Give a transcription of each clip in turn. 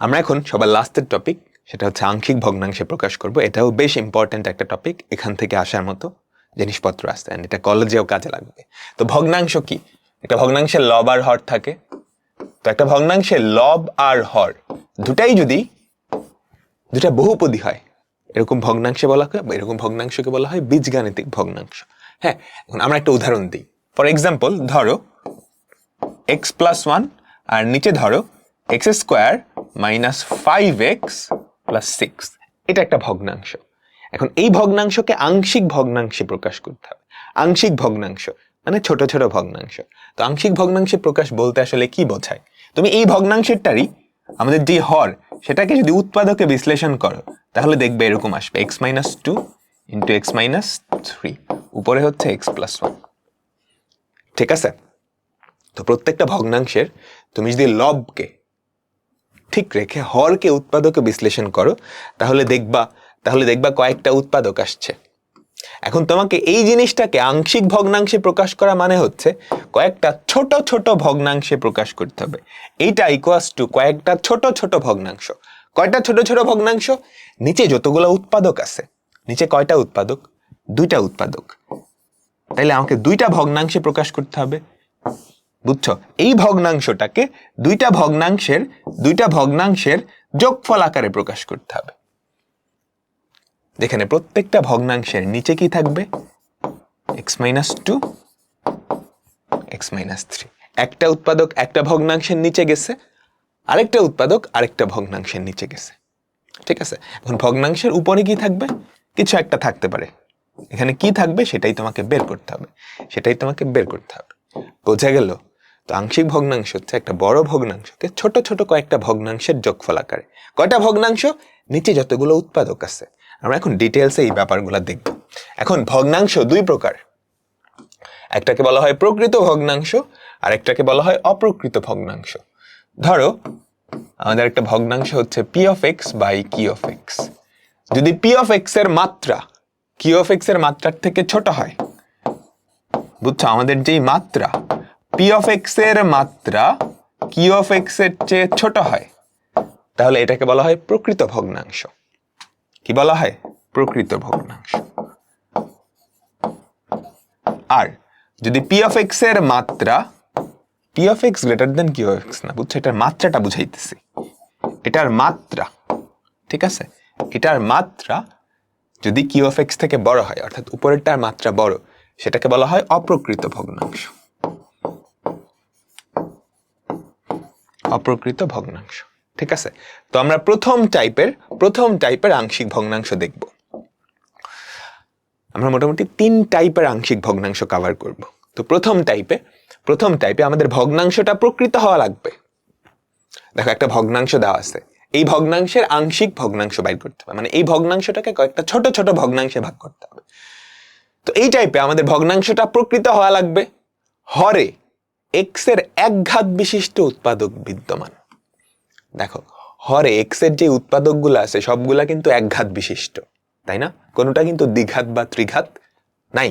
আমরা এখন সবার লাস্টের টপিক, সেটা হচ্ছে আংশিক ভগ্নাংশে প্রকাশ করব। এটাও বেশ ইম্পর্টেন্ট একটা টপিক, এখান থেকে আসার মতো জিনিসপত্র আসছে, এটা কলেজেও কাজে লাগবে। তো ভগ্নাংশ কি? একটা ভগ্নাংশের লব আর হর থাকে। তো একটা ভগ্নাংশের লব আর হর দুটাই যদি দুটা বহুপদী হয়, এরকম ভগ্নাংশে বলা হয়, এরকম ভগ্নাংশকে বলা হয় বীজগাণিতিক ভগ্নাংশ। হ্যাঁ, এখন আমরা একটা উদাহরণ দিই। ফর এক্সাম্পল, ধরো x+1 আর নিচে ধরো x² - 5x+6, এটা একটা ভগ্নাংশ। এখন এই ভগ্নাংশকে আংশিক ভগ্নাংশে প্রকাশ করতে হবে। আংশিক ভগ্নাংশ মানে ছোট ছোট ভগ্নাংশ। তো আংশিক ভগ্নাংশে প্রকাশ বলতে আসলে কি বোঝায়? তুমি এই ভগ্নাংশেরটারই আমাদের যে হর, সেটাকে যদি উৎপাদকে বিশ্লেষণ করো, তাহলে দেখবে এরকম আসবে x-2 × x-3, উপরে হচ্ছে x+1। ঠিক আছে? তো প্রত্যেকটা ভগ্নাংশের তুমি যদি লবকে ঠিক রেখে হরকে উৎপাদকে বিশ্লেষণ করো, তাহলে দেখবা কয়েকটা উৎপাদক আসছে। এখন তোমাকে এই জিনিসটাকে আংশিক ভগ্নাংশে প্রকাশ করা মানে হচ্ছে কয়েকটা ছোট ছোট ভগ্নাংশে প্রকাশ করতে হবে। এইটা ইকুয়ালস টু কয়েকটা ছোট ছোট ভগ্নাংশ। কয়টা ছোট ছোট ভগ্নাংশ? নিচে যতগুলো উৎপাদক আছে, নিচে কয়টা উৎপাদক? দুইটা উৎপাদক। তাইলে আমাকে দুইটা ভগ্নাংশে প্রকাশ করতে হবে। বুঝছো? এই ভগ্নাংশটাকে দুইটা ভগ্নাংশের যোগফল আকারে প্রকাশ করতে হবে। যেখানে প্রত্যেকটা ভগ্নাংশের নিচে কি থাকবে? x-2, x-3। একটা উৎপাদক একটা ভগ্নাংশের নিচে গেছে, আরেকটা উৎপাদক আরেকটা ভগ্নাংশের নিচে গেছে। ঠিক আছে? এখন ভগ্নাংশের উপরে কি থাকবে? কিছু একটা থাকতে পারে। এখানে কি থাকবে সেটাই তোমাকে বের করতে হবে। বোঝা গেল? তো আংশিক ভগ্নাংশ হচ্ছে একটা বড় ভগ্নাংশকে ছোট ছোট কয়েকটা ভগ্নাংশের যোগফল আকারে। কয়টা ভগ্নাংশ? নিচে যতগুলো উৎপাদক আছে। আমরা এখন ডিটেলসে এই ব্যাপারগুলো দেখব। এখন ভগ্নাংশ দুই প্রকার, একটাকে বলা হয় প্রকৃত ভগ্নাংশ আর একটাকে বলা হয় অপ্রকৃত ভগ্নাংশ। ধরো আমাদের একটা ভগ্নাংশ হচ্ছে p(x/q)। যদি p(x) এর মাত্রা q(x) এর মাত্রার থেকে ছোট হয়, বুঝছো, আমাদের যেই মাত্রা p(x) এর মাত্রা q(x) এর চেয়ে ছোট হয়, তাহলে এটাকে বলা হয় প্রকৃত ভগ্নাংশ। কি বলা হয়? প্রকৃত ভগ্নাংশ। আর যদি p(x) এর মাত্রা p(x) > q(x) না, বুঝছো, এটার মাত্রাটা বুঝাইতেছি। এটার মাত্রা, ঠিক আছে, এটার মাত্রা যদি q(x) থেকে বড় হয়, অর্থাৎ উপরেরটার মাত্রা বড়, সেটাকে বলা হয় অপ্রকৃত ভগ্নাংশ। অপ্রকৃত ভগ্নাংশ। ঠিক আছে? তো আমরা প্রথম টাইপের আংশিক ভগ্নাংশ দেখব। আমরা মোটামুটি 3 টাইপের আংশিক ভগ্নাংশ কভার করব। তো প্রথম টাইপে আমাদের ভগ্নাংশটা প্রকৃত হওয়া লাগবে। দেখো, একটা ভগ্নাংশ দেওয়া আছে, এই ভগ্নাংশের আংশিক ভগ্নাংশ বাইর করতে হবে, মানে এই ভগ্নাংশটাকে কয়েকটা ছোট ছোট ভগ্নাংশে ভাগ করতে হবে। তো এই টাইপে আমাদের ভগ্নাংশটা প্রকৃত হওয়া লাগবে। হরে x এর এক ঘাত বিশিষ্ট উৎপাদক বিদ্যমান। দেখো, হরে x এর যে উৎপাদকগুলো আছে সবগুলা কিন্তু এক ঘাত বিশিষ্ট, তাই না? কোনোটা কিন্তু দ্বিঘাত বা ত্রিঘাত নাই।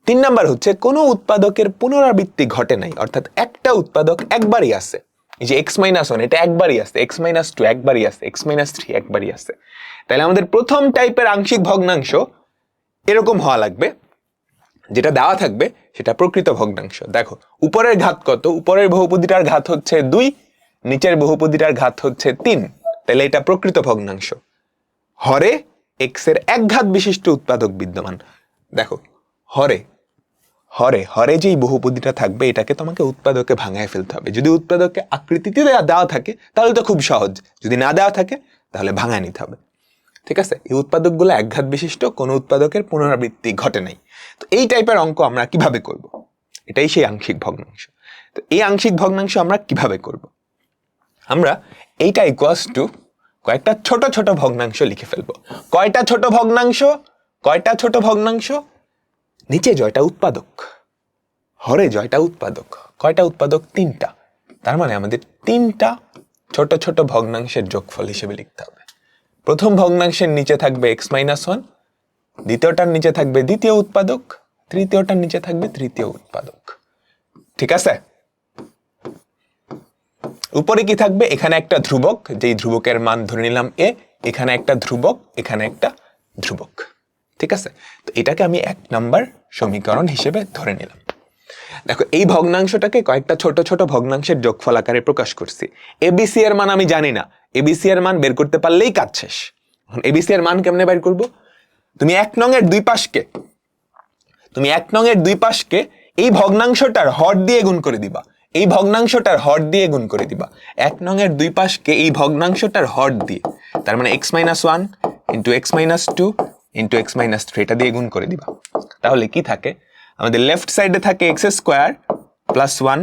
3 নাম্বার হচ্ছে কোনো উৎপাদকের পুনরাবৃত্তি ঘটে নাই, অর্থাৎ একটা উৎপাদক একবারই আছে। এই যে x-1 এটা একবারই আছে, x-2 একবারই আছে, x-3 একবারই আছে। তাহলে আমাদের প্রথম টাইপের আংশিক ভগ্নাংশ এরকম হওয়া লাগবে, যেটা দেওয়া থাকবে সেটা প্রকৃত ভগ্নাংশ। দেখো, উপরের ঘাত কত? উপরের বহুপদীটার ঘাত হচ্ছে 2, নিচের বহুপদীটার ঘাত হচ্ছে 3। তাহলে এটা প্রকৃত ভগ্নাংশ। হরে x এর এক ঘাত বিশিষ্ট উৎপাদক বিদ্যমান। দেখো, হরে যেই বহুপদীটা থাকবে এটাকে তোমাকে উৎপাদকে ভাঙায় ফেলতে হবে। যদি উৎপাদকে আকৃতিতে দেওয়া থাকে তাহলে তো খুব সহজ, যদি না দেওয়া থাকে তাহলে ভাঙায় নিতে হবে। ঠিক আছে? এই উৎপাদকগুলো এক ঘাত বিশিষ্ট, কোনো উৎপাদকের পুনরাবৃত্তি ঘটে নাই। তো এই টাইপের অঙ্ক আমরা কিভাবে করব? এটাই সেই আংশিক ভগ্নাংশ। তো এই আংশিক ভগ্নাংশ আমরা কিভাবে করব? আমরা এইটা ইকুয়ালস টু কয়েকটা ছোট ছোট ভগ্নাংশ লিখে ফেলবো। কয়টা ছোট ভগ্নাংশ? নিচে জয়টা উৎপাদক, হরে জয়টা উৎপাদক। কয়টা উৎপাদক? 3টা। তার মানে আমাদের 3টা ছোট ছোট ভগ্নাংশের যোগফল হিসেবে লিখতে হবে। প্রথম ভগ্নাংশের নিচে থাকবে x-1, দ্বিতীয়টার নিচে থাকবে দ্বিতীয় উৎপাদক, তৃতীয়টার নিচে থাকবে তৃতীয় উৎপাদক। ঠিক আছে? উপরে কি থাকবে, এখানে একটা ধ্রুবক, যেই ধ্রুবকের মান ধরে নিলাম এ, এখানে একটা ধ্রুবক, এখানে একটা ধ্রুবক। ঠিক আছে, তো এটাকে আমি 1 নাম্বার সমীকরণ হিসেবে ধরে নিলাম। দেখো এই ভগ্নাংশটাকে কয়েকটা ছোট ছোট ভগ্নাংশের যোগফল আকারে প্রকাশ করছি। এবিসি এর মান আমি জানি না, এবিসি এর মান বের করতে পারলেই কাজ শেষ। এখন এবিসি এর মান কেমনে বের করব? তুমি 1 নং এর দুই পাশকে এই ভগ্নাংশটার হর দিয়ে গুণ করে দিবা, এই ভগ্নাংশটার হর দিয়ে গুণ করে দিবা। 1 নং এর দুই পাশকে এই ভগ্নাংশটার হর দিয়ে, তার মানে x-1 into x-2 into x-3 এটা দিয়ে গুণ করে দিবা। তাহলে কি থাকে, আমাদের লেফট সাইডে থাকে x² প্লাস 1,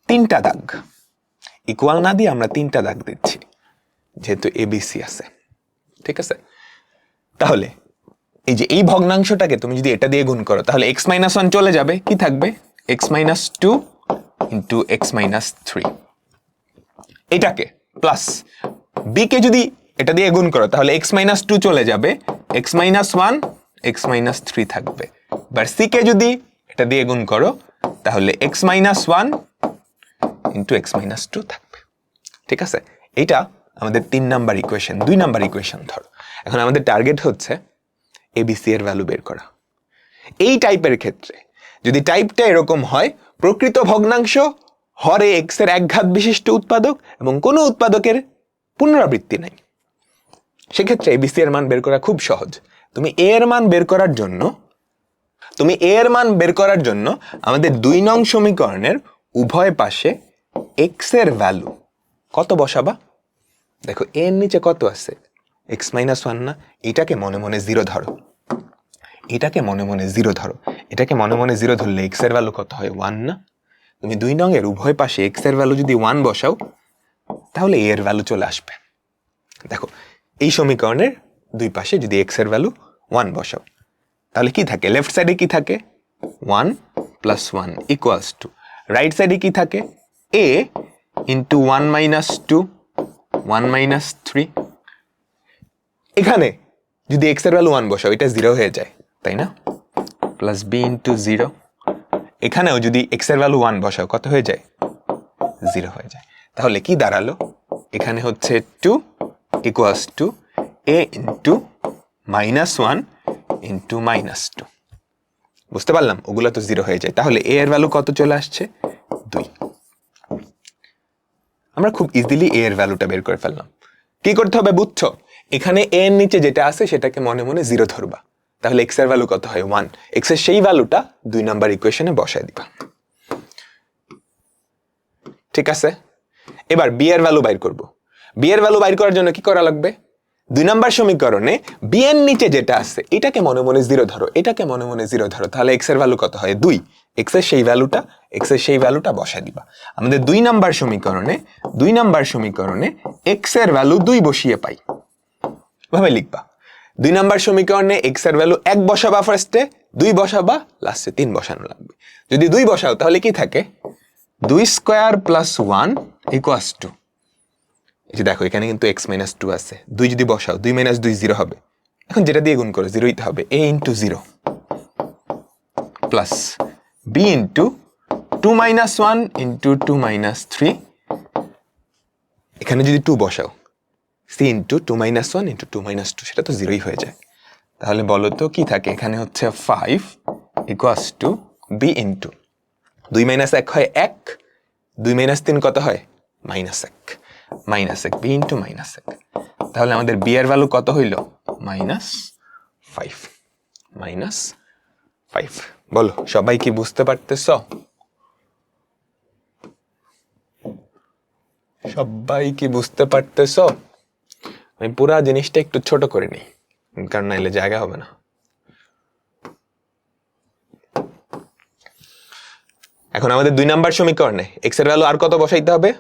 3টা দাগ, ইকুয়াল না দিয়ে আমরা 3টা দাগ দিচ্ছি যেহেতু এবিসি আছে। ঠিক আছে, তাহলে এই যে এই ভগ্নাংশটাকে তুমি যদি এটা দিয়ে গুণ করো তাহলে x-1 চলে যাবে, কি থাকবে x-2 ইন্টু x-3। এটাকে প্লাস বি কে যদি এটা দিয়ে গুণ করো তাহলে x-2 চলে যাবে, x-1 x-3 থাকবে। এবার সি কে যদি এটা দিয়ে গুণ করো তাহলে x-1 ইন্টু x-2 থাকবে। ঠিক আছে, এইটা আমাদের 3 নাম্বার ইকুয়েশন, 2 নাম্বার ইকুয়েশন ধরো। এখন আমাদের টার্গেট হচ্ছে এবিসি এর ভ্যালু বের করা। এই টাইপের ক্ষেত্রে যদি টাইপটা এরকম হয়, প্রকৃত ভগ্নাংশ, হরে এক্স এর একঘাত বিশিষ্ট উৎপাদক এবং কোনো উৎপাদকের পুনরাবৃত্তি নাই, সেক্ষেত্রে এবিসি এর মান বের করা খুব সহজ। তুমি এ এর মান বের করার জন্য আমাদের 2 নং সমীকরণের উভয় পাশে এক্স এর ভ্যালু কত বসাবা? দেখো এ এর নিচে কত আছে, x-1 না, এটাকে মনে মনে 0 ধরো, এটাকে মনে মনে 0 ধরো, এটাকে মনে মনে 0 ধরলে x এর ভ্যালু কত হয়, 1 না? তুমি 2 নং এর উভয় পাশে x এর ভ্যালু যদি 1 বসাও তাহলে a এর ভ্যালু চলে আসবে। দেখো এই সমীকরণের দুই পাশে যদি x এর ভ্যালু 1 বসাও তাহলে কি থাকে, লেফট সাইডে কি থাকে 1 প্লাস 1 ইকুয়ালস টু, রাইট সাইডে কি থাকে a ইন্টু 1 মাইনাস 2 1 মাইনাস 3। এখানে যদি x এর ভ্যালু 1 বসাও এটা 0 হয়ে যায়, তাই না? প্লাস b ইন্টু 0, এখানেও যদি x এর ভ্যালু 1 বসাও কত হয়ে যায়, 0 হয়ে যায়। তাহলে কি দাঁড়ালো, এখানে হচ্ছে 2 equals to a into minus 1 into minus 2। বুঝতে পারলাম, ওগুলো তো 0 হয়ে যায়। তাহলে a এর ভ্যালু কত চলে আসছে, 2। আমরা খুব ইজিলি a এর ভ্যালুটা বের করে ফেললাম। কি করতে হবে বুঝছো, এখানে a এর নিচে যেটা আছে সেটাকে মনে মনে 0 ধরবা, তাহলে x এর ভ্যালু কত হয়, 1। x এর সেই ভ্যালুটা 2 নাম্বার ইকুয়েশনে বসায় দিবা। ঠিক আছে, এবার b এর ভ্যালু বাইর করব। b এর ভ্যালু বাইর করার জন্য কি করা লাগবে, 2 নাম্বার সমীকরণে b এর নিচে যেটা আছে এটাকে মনে মনে 0 ধরো, এটাকে মনে মনে 0 ধরো, তাহলে x এর ভ্যালু কত হয়, 2। x এর সেই ভ্যালুটা বসায় দিবা। আমাদের 2 নাম্বার সমীকরণে x এর ভ্যালু 2 বসিয়ে পাই, ভাবে লিখবা। 2 নাম্বার সমীকরণে x এর ভ্যালু 1 বসাবা ফার্স্টে, 2 বসাবা লাস্টে, 3 বসানো লাগবে। যদি 2 বসাও তাহলে কি থাকে, 2 স্কয়ার প্লাস 1 ইকুয়ালস টু, এই যে দেখো এখানে কিন্তু x-2 আছে, 2 যদি বসাও 2 মাইনাস 2 0 হবে। এখন যেটা দিয়ে গুণ করো 0 হইতে হবে, a into 0 plus b into 2 minus 1 into 2 minus 3, এখানে যদি 2 বসাও c into 2 minus 1 into 2 minus 2, সেটা তো 0ই হয়ে যায়। তাহলে বলো তো কি থাকে, এখানে হচ্ছে 5 equals to b into 2 minus 1 হয় 1, 2 মাইনাস 3 কত হয়, মাইনাস 1 b ইন্টু মাইনাস 1। তাহলে আমাদের b এর ভ্যালু কত হইল, -5। বলো সবাই কি বুঝতে পারতেছ, আমি পুরা জিনিসটা একটু ছোট করে নিই, কারণ নাইলে জায়গা হবে না। এখন আমাদের 2 নাম্বার সমীকরণে x এর ভ্যালু আর কত বসাইতে হবে,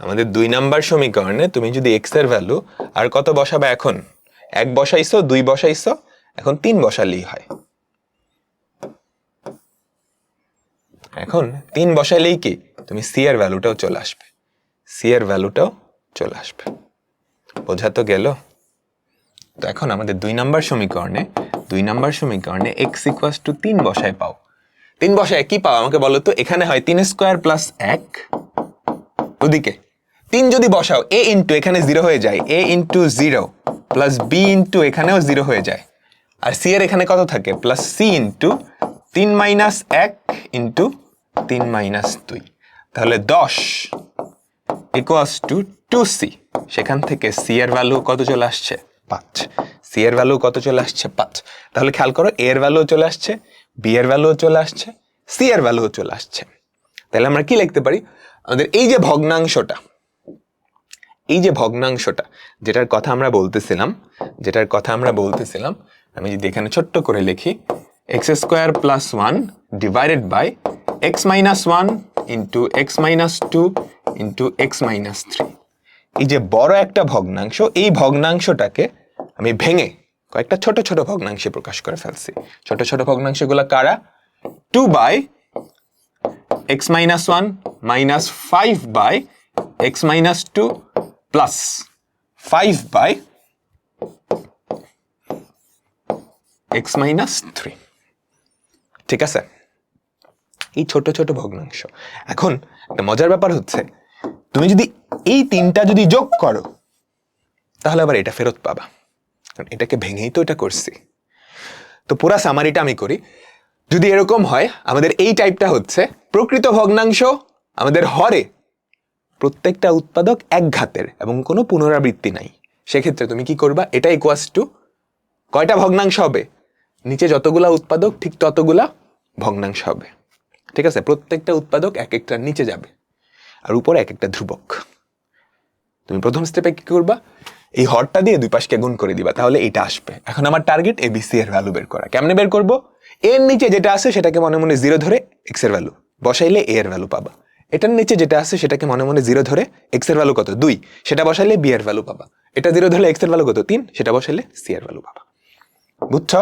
আমাদের 2 নাম্বার সমীকরণে তুমি যদি x এর ভ্যালু আর কত বসাবে, এখন 1 বসাইছো, 2 বসাইছো, এখন 3 বসালেই হয়। এখন 3 বসাইলেই কি তুমি c এর ভ্যালুটাও চলে আসবে, বোঝা তো গেল। তো এখন আমাদের 2 নাম্বার সমীকরণে x ইকুয়ালস টু 3 বসায় পাও, 3 বসায় কি পাও আমাকে বলো তো? এখানে হয় 3 স্কোয়ার প্লাস 1, ওদিকে 3 যদি বসাও a ইন্টু এখানে 0 হয়ে যায়, a into 0 plus b into এখানেও 0 হয়ে যায়, আর c এর এখানে কত থাকে? Plus c into 3 minus 1 into 3 minus 2, তাহলে 10 ইকুয়ালস টু 2c। সেখান থেকে c এর ভ্যালু কত চলে আসছে? 5। c এর ভ্যালু কত চলে আসছে? 5। তাহলে খেয়াল করো, a এর ভ্যালু চলে আসছে, b এর ভ্যালু চলে আসছে, c এর ভ্যালু চলে আসছে। তাহলে আমরা কি লিখতে পারি? আমাদের এই যে ভগ্নাংশটা যেটার কথা আমরা বলতেছিলাম, আমি যদি এখানে ছোট্ট করে লিখি, x square plus 1 divided by x minus 1 into x minus 2 into x minus 3। এই যে বড় একটা ভগ্নাংশ, এই ভগ্নাংশটাকে আমি ভেঙে কয়েকটা ছোট ছোট ভগ্নাংশে প্রকাশ করে ফেলছি। ছোট ছোট ভগ্নাংশগুলো কারা? 2 by x minus 1 minus 5 by x minus 2 plus 5 by x minus 3। ঠিক আছে, এই ছোট ছোট ভগ্নাংশ। এখন একটা মজার ব্যাপার হচ্ছে, তুমি যদি এই তিনটা যদি যোগ করো তাহলে আবার এটা ফেরত পাবা, কারণ এটাকে ভেঙেই তো এটা করছি। তো পুরা সামারিটা আমি করি। যদি এরকম হয়, আমাদের এই টাইপটা হচ্ছে প্রকৃত ভগ্নাংশ, আমাদের হরে প্রত্যেকটা উৎপাদক এক ঘাতের এবং কোনো পুনরাবৃত্তি নাই, সেক্ষেত্রে তুমি কি করবা? এটা ইকুয়ালস টু কয়টা ভগ্নাংশ হবে? নিচে যতগুলা উৎপাদক ঠিক ততগুলা ভগ্নাংশ হবে। ঠিক আছে, প্রত্যেকটা উৎপাদক এক একটার নিচে যাবে আর উপরে এক একটা ধ্রুবক। তুমি প্রথম স্টেপে কি করবা? এই হরটা দিয়ে দুই পাশকে গুণ করে দিবা, তাহলে এটা আসবে। এখন আমার টার্গেট এবিসি এর ভ্যালু বের করা। কেমনে বের করব? এর নিচে যেটা আছে সেটাকে মনে মনে 0 ধরে এক্স এর ভ্যালু বসাইলে এ এর ভ্যালু পাবা। এটার নিচে যেটা আছে সেটাকে মনে মনে 0 ধরে এক্স এর ভ্যালু কত? 2, সেটা বসাইলে বি এর ভ্যালু পাবা। এটা 0 ধরে এক্স এর ভ্যালু কত? 3, সেটা বসাইলে সি এর ভ্যালু পাবা। বুঝছো?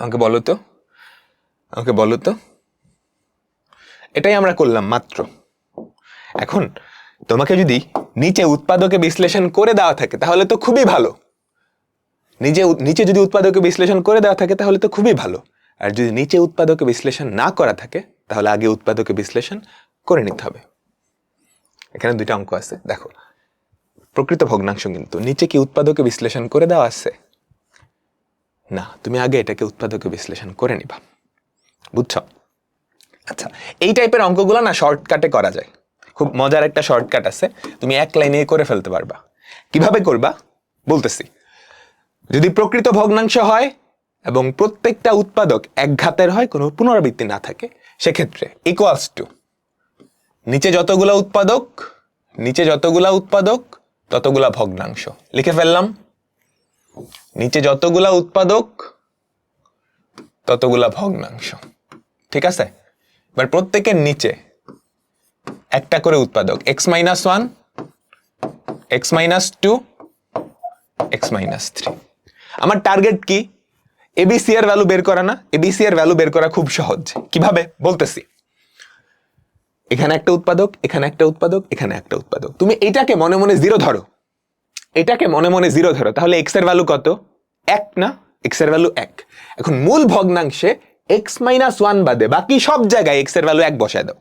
আমাকে বলো তো এটাই আমরা করলাম মাত্র। এখন তোমাকে যদি নিচে উৎপাদকে বিশ্লেষণ করে দেওয়া থাকে তাহলে তো খুবই ভালো। নিচে যদি উৎপাদকে বিশ্লেষণ করে দেওয়া থাকে তাহলে তো খুবই ভালো। আর যদি নিচে উৎপাদকে বিশ্লেষণ না করা থাকে তাহলে আগে উৎপাদকে বিশ্লেষণ করে নিতে হবে। এখানে দুইটা অঙ্ক আছে, দেখো। প্রকৃত ভগ্নাংশ কিন্তু নিচে কি উৎপাদকে বিশ্লেষণ করে দেওয়া আছে? না, তুমি আগে এটাকে উৎপাদকে বিশ্লেষণ করে নিবা। বুঝছো? আচ্ছা, এই টাইপের অঙ্কগুলো না শর্টকাটে করা যায়। খুব মজার একটা শর্টকাট আছে, তুমি এক লাইনে করে ফেলতে পারবা। কিভাবে করবা বলতেছি। যদি প্রকৃত ভগ্নাংশ হয় এবং প্রত্যেকটা উৎপাদক এক ঘাতের হয়, কোনো পুনরাবৃত্তি না থাকে, সেক্ষেত্রে ইকুয়ালস টু নিচে যতগুলা উৎপাদক ততগুলা ভগ্নাংশ। লিখে ফেললাম, নিচে যতগুলা উৎপাদক ততগুলা ভগ্নাংশ। ঠিক আছে, এবার প্রত্যেকের নিচে একটা করে উৎপাদক, x minus 1, x minus 2, x minus 3। আমার টার্গেট কি? এবিসি এর ভ্যালু বের করা না? এবিসি এর ভ্যালু বের করা খুব সহজ। কিভাবে বলতেছি। এখানে একটা উৎপাদক, এখানে একটা উৎপাদক, এখানে একটা উৎপাদক। তুমি এটাকে মনে মনে 0 ধরো, তাহলে x এর ভ্যালু কত? 1 না? x এর ভ্যালু 1। এখন মূল ভগ্নাংশে x মাইনাস 1 বাদে বাকি সব জায়গায় x এর ভ্যালু 1 বসায় দাও।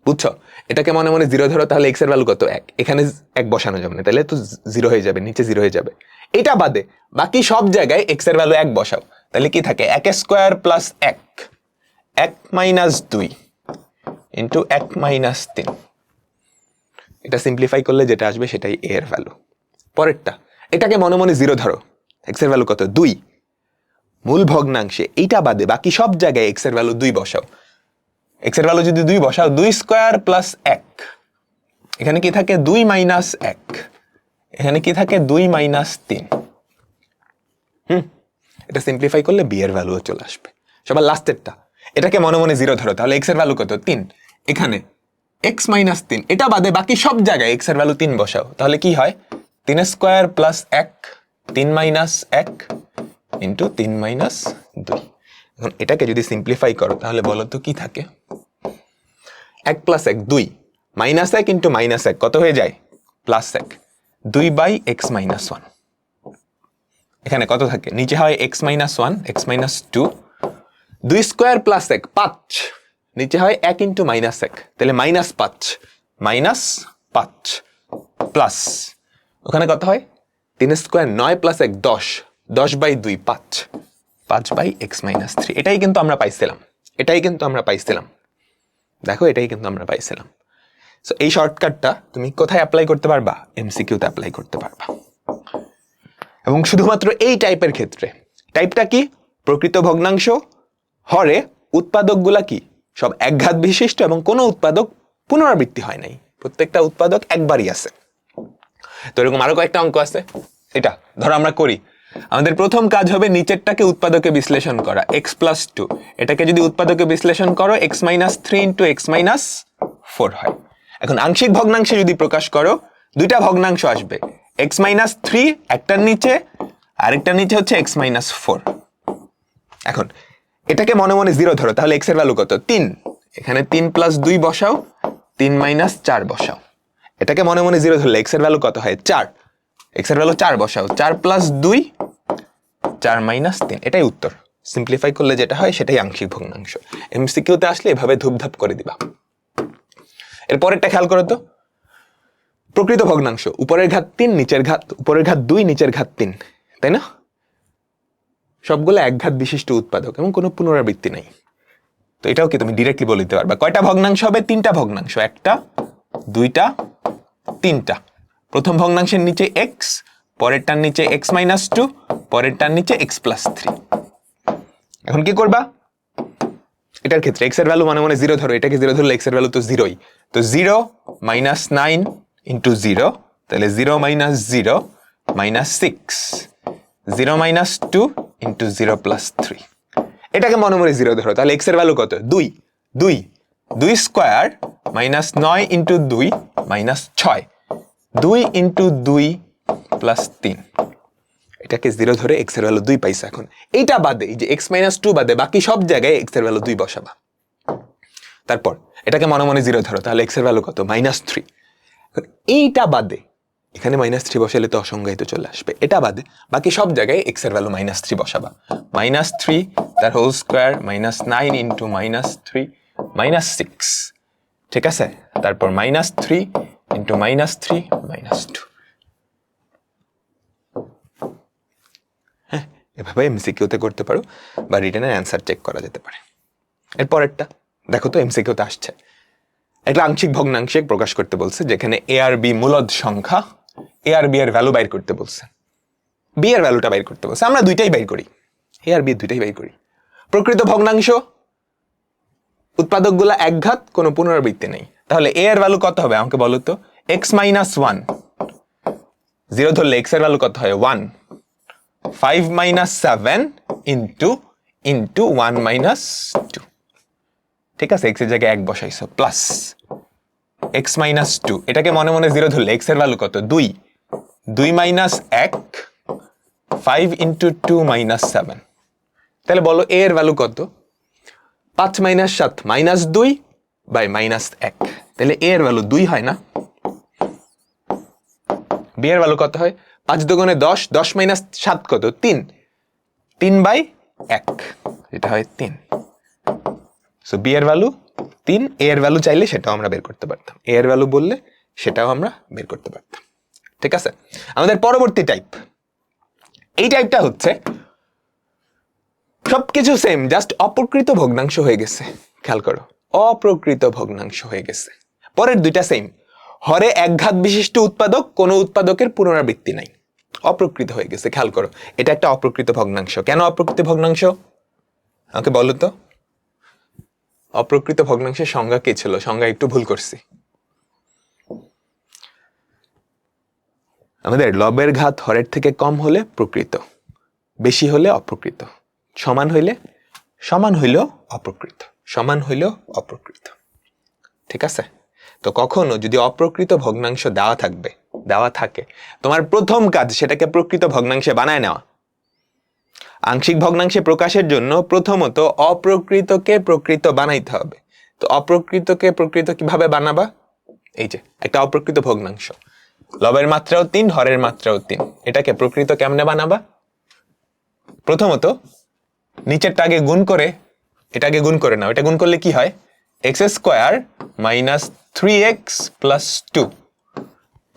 বুঝছো? এটাকে মনে মনে 0 ধরো, তাহলে x এর ভ্যালু কত? 1। এখানে 1 বসানো যাবে না, তাহলে তো 0 হয়ে যাবে, নিচে 0 হয়ে যাবে। এটা বাদে বাকি সব জায়গায় x এর ভ্যালু 1 বসাও, তাহলে কি থাকে? 1 square plus 1, 1 minus 2 into 1 minus 3। এটা সিম্পলিফাই করলে যেটা আসবে সেটাই a এর ভ্যালু। পরেরটা, এটাকে মনে মনে 0 ধরো, x এর ভ্যালু কত? 2। মূল ভগ্নাংশে এইটা বাদে বাকি সব জায়গায় x এর ভ্যালু 2 বসাও। x এর ভ্যালু যদি 2 বসাও, 2 স্কোয়ার প্লাস 1, এখানে কি থাকে? 2 মাইনাস 1, এখানে কি থাকে? 2 মাইনাস 3। এটা সিম্পলিফাই করলে বি এর ভ্যালু চলে আসবে। সবার লাস্টেরটা, এটাকে মনে মনে 0 ধরো, তাহলে x এর ভ্যালু কত? 3। এখানে x মাইনাস 3, এটা বাদে বাকি সব জায়গায় x এর ভ্যালু 3 বসাও, তাহলে কি হয়? 3 square plus 1, 3 minus 1 into 3 minus 2। এখন এটাকে যদি সিম্পলিফাই করো তাহলে বলো তো কি থাকে? 1 প্লাস 1 2, মাইনাস 1 ইন্টু মাইনাস 1 কত হয়ে যায়? Plus 1, 2 by x minus 1। এখানে কত থাকে? নিচে হয় x minus 1, x minus 2, 2 square plus 1 5, নিচে হয় 1 ইন্টু মাইনাস 1, তাহলে -5 প্লাস ওখানে কত হয় 3 square 9 plus 1 10, 10/2 5 by x minus 3। এটাই কিন্তু আমরা পাইছিলাম, দেখো এটাই কিন্তু আমরা পাইছিলাম। সো এই শর্টকাটটা তুমি কোথায় অ্যাপ্লাই করতে পারবা? এমসিকিউতে অ্যাপ্লাই করতে পারবা, এবং শুধুমাত্র এই টাইপের ক্ষেত্রে। টাইপটা কি? প্রকৃত ভগ্নাংশ, হরে উৎপাদকগুলা কি সব একঘাত বিশিষ্ট এবং কোনো উৎপাদক পুনরাবৃত্তি হয় নাই, প্রত্যেকটা উৎপাদক একবারই আছে। তো এরকম আরো কয়েকটা অঙ্ক আছে। এটা ধরো আমরা করি, আমাদের প্রথম কাজ হবে নিচেরটাকে উৎপাদকে বিশ্লেষণ করা, x+2, এটাকে যদি উৎপাদকে বিশ্লেষণ করো x-3 ইন্টু x-4 হয়। এখন আংশিক ভগ্নাংশে যদি প্রকাশ করো, দুইটা ভগ্নাংশ আসবে, x-3 একটার নিচে, আরেকটার নিচে হচ্ছে x-4। এখন এটাকে মনে মনে 0 ধরো, তাহলে x এর ভ্যালু কত? 3, এখানে 3 + 2 বসাও, 3 - 4 বসাও। এটাকে মনে মনে 0 ধরলে x এর ভ্যালু কত হয়? 4, x এর ভ্যালু 4 বসাও, 4 + 2 4 - 3, এটাই উত্তর। সিম্পলিফাই করলে যেটা হয় সেটাই আংশিক ভগ্নাংশ। এমসিকিউতে আসলে এভাবে ধুপধাপ করে দিবা। এরপরেরটা খেয়াল করো তো, প্রকৃত ভগ্নাংশ, উপরের ঘাত 3 নিচের ঘাত, উপরের ঘাত 2 নিচের ঘাত 3, তাই না? সবগুলো একঘাত বিশিষ্ট উৎপাদক এবং কোনো পুনরাবৃত্তি নাই। তো এটাও কি তুমি ডিরেক্টলি বলে দিতে পারবা। কয়টা ভগ্নাংশ হবে? 3টা ভগ্নাংশ, 1টা 2টা 3টা। প্রথম ভগ্নাংশের নিচে x, পরেরটার নিচে x-2, পরেরটার নিচে x+3। এখন কি করবা? এটার ক্ষেত্রে x এর ভ্যালু মনে মনে 0 ধরো, এটাকে 0 ধরলে x এর ভ্যালু তো 0ই, তো 0 - 9 ইন্টু 0, তাহলে 0 - 0 -6, 0 - 2 ইন্টু 0+3। এটাকে মনে মনে 0 ধরো, তাহলে x এর ভ্যালু কত? 2 স্কোয়ার -9 ইন্টু 2 -6, 2 ইন্টু 2 + 3। এটাকে 0 ধরে x এর ভ্যালু 2 পাইছে। এখন এইটা বাদে, এই যে x-2 বাদে বাকি সব জায়গায় x এর ভ্যালু 2 বসাবা। তারপর এটাকে মনে মনে 0 ধরো, তাহলে x এর ভ্যালু কত? -3। এইটা বাদে, এখানে -3 বসালে তো অসংজ্ঞায়িত চলে আসবে, এটা বাদে বাকি সব জায়গায় x এর ভ্যালু -3 বসাবা। -3 তার হোল স্কোয়ার, -9 ইন্টু -3 -6, ঠিক আছে? তারপর -3 ইন্টু -3 -2। হ্যাঁ, এভাবে এমসিকিউতে করতে পারো বা রিটেনের অ্যান্সার চেক করা যেতে পারে। এরপরেরটা দেখো তো, এমসিকিউতে আসছে একটা আংশিক ভগ্নাংশে প্রকাশ করতে বলছে, যেখানে এ আর বি মূলদ সংখ্যা, এ আর বি এর ভ্যালু বাইর করতে বলছে, বি এর ভ্যালুটা বাইর করতে বলছে। আমরা দুইটাই বাইর করি, এ আর বি দুইটাই বাইর করি। প্রকৃত ভগ্নাংশ, উৎপাদকগুলা একঘাত, কোনো পুনরাবৃত্তি নেই, তাহলে এ এর ভ্যালু কত হবে আমাকে বলো তো? x-1, 0 ধরলে x এর ভ্যালু কত হয়? 1, 5 - 7 ইন্টু 1 - 2, ঠিক আছে? x এর জায়গায় 1 বসাইছো, প্লাস x-2, এটাকে মনে মনে 0 ধরলে x এর ভ্যালু কত? 2 - 1, 5 ইন্টু 2 - 7, তাহলে বলো a এর ভ্যালু কত? 5 - 7 -2 বাই -1, তাহলে a এর ভ্যালু 2 হয় না? b এর ভ্যালু কত হয়? 5 × 2 = 10, 10 - 7 কত? 3, 3/1, এটা হয় 3। সো b এর ভ্যালু 3, a এর ভ্যালু চাইলে সেটাও আমরা বের করতে পারতাম, a এর ভ্যালু বললে সেটাও আমরা বের করতে পারতাম, ঠিক আছে? আমাদের পরবর্তী টাইপ, এই টাইপটা হচ্ছে সবকিছু সেম, জাস্ট অপ্রকৃত ভগ্নাংশ হয়ে গেছে। খেয়াল করো, অপ্রকৃত ভগ্নাংশ হয়ে গেছে। পরের দুইটা সেম, হরে একঘাত বিশিষ্ট উৎপাদক, কোনো উৎপাদকের পুনরাবৃত্তি নাই, অপ্রকৃত হয়ে গেছে। খেয়াল করো, এটা একটা অপ্রকৃত ভগ্নাংশ। কেন অপ্রকৃত ভগ্নাংশ আমাকে বলো তো? অপ্রকৃত ভগ্নাংশের সংজ্ঞা কি ছিল? সংজ্ঞা একটু ভুল করছি। আমাদের লবের ঘাত হরের থেকে কম হলে প্রকৃত, বেশি হলে অপ্রকৃত, সমান হইলেও অপ্রকৃত, সমান হইলেও অপ্রকৃত, ঠিক আছে? তো কখনো যদি অপ্রকৃত ভগ্নাংশ দেওয়া থাকে, তোমার প্রথম কাজ সেটাকে প্রকৃত ভগ্নাংশে বানায় নেওয়া। আংশিক ভগ্নাংশে প্রকাশের জন্য প্রথমত অপ্রকৃতকে প্রকৃত বানাইতে হবে। তো অপ্রকৃতকে প্রকৃত কিভাবে বানাবা? এই যে একটা অপ্রকৃত ভগ্নাংশ, লবের মাত্রাও 3, হরের মাত্রাও 3, এটাকে প্রকৃত কেমনে বানাবা? প্রথমত নিচেরটা আগে গুণ করে এটাকে গুণ করে নাও, এটা গুণ করলে কি হয়, x square minus 3x plus 2,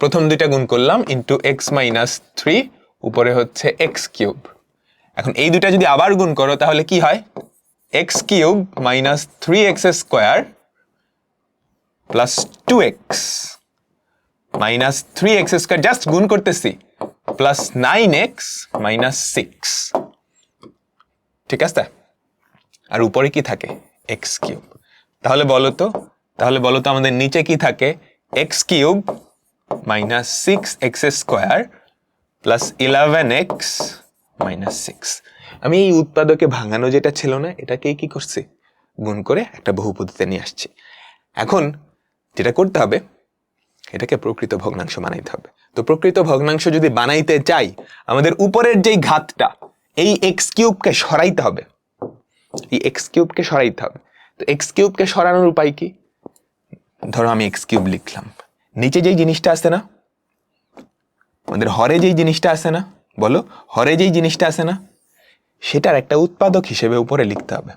প্রথম দুইটা গুণ করলাম ইন্টু এক্স মাইনাস 3, উপরে হচ্ছে এক্স কিউব। এখন এই দুইটা যদি আবার গুণ করো তাহলে কি হয়, x cube minus 3x square plus 2x minus 3x square, just গুণ করতেছি, প্লাস 9x মাইনাস 6, ঠিক আছে? আর উপরে কি থাকে, এক্স কিউব। তাহলে বলো তো আমাদের নিচে কি থাকে, x cube minus 6x square plus 11x minus 6। আমি এই উৎপাদকে ভাঙানো যেটা ছিল না, এটাকেই কি করছি, গুণ করে একটা বহুপদীতে নিয়ে আসছি। এখন যেটা করতে হবে, এটাকে প্রকৃত ভগ্নাংশ বানাইতে হবে। তো প্রকৃত ভগ্নাংশ যদি বানাইতে চাই, আমাদের উপরের যেই ঘাতটা, এই এক্স কিউবকে সরাইতে হবে, এই এক্স কিউবকে সরাইতে হবে। তো এক্স কিউবকে সরানোর উপায় কি, ধরো আমি এক্স কিউব লিখলাম, নিচে যেই জিনিসটা আছে না, আমাদের হরে যেই জিনিসটা আছে না, বলো হরে যেই জিনিসটা আছে না, সেটার একটা উৎপাদক হিসেবে উপরে লিখতে হবে।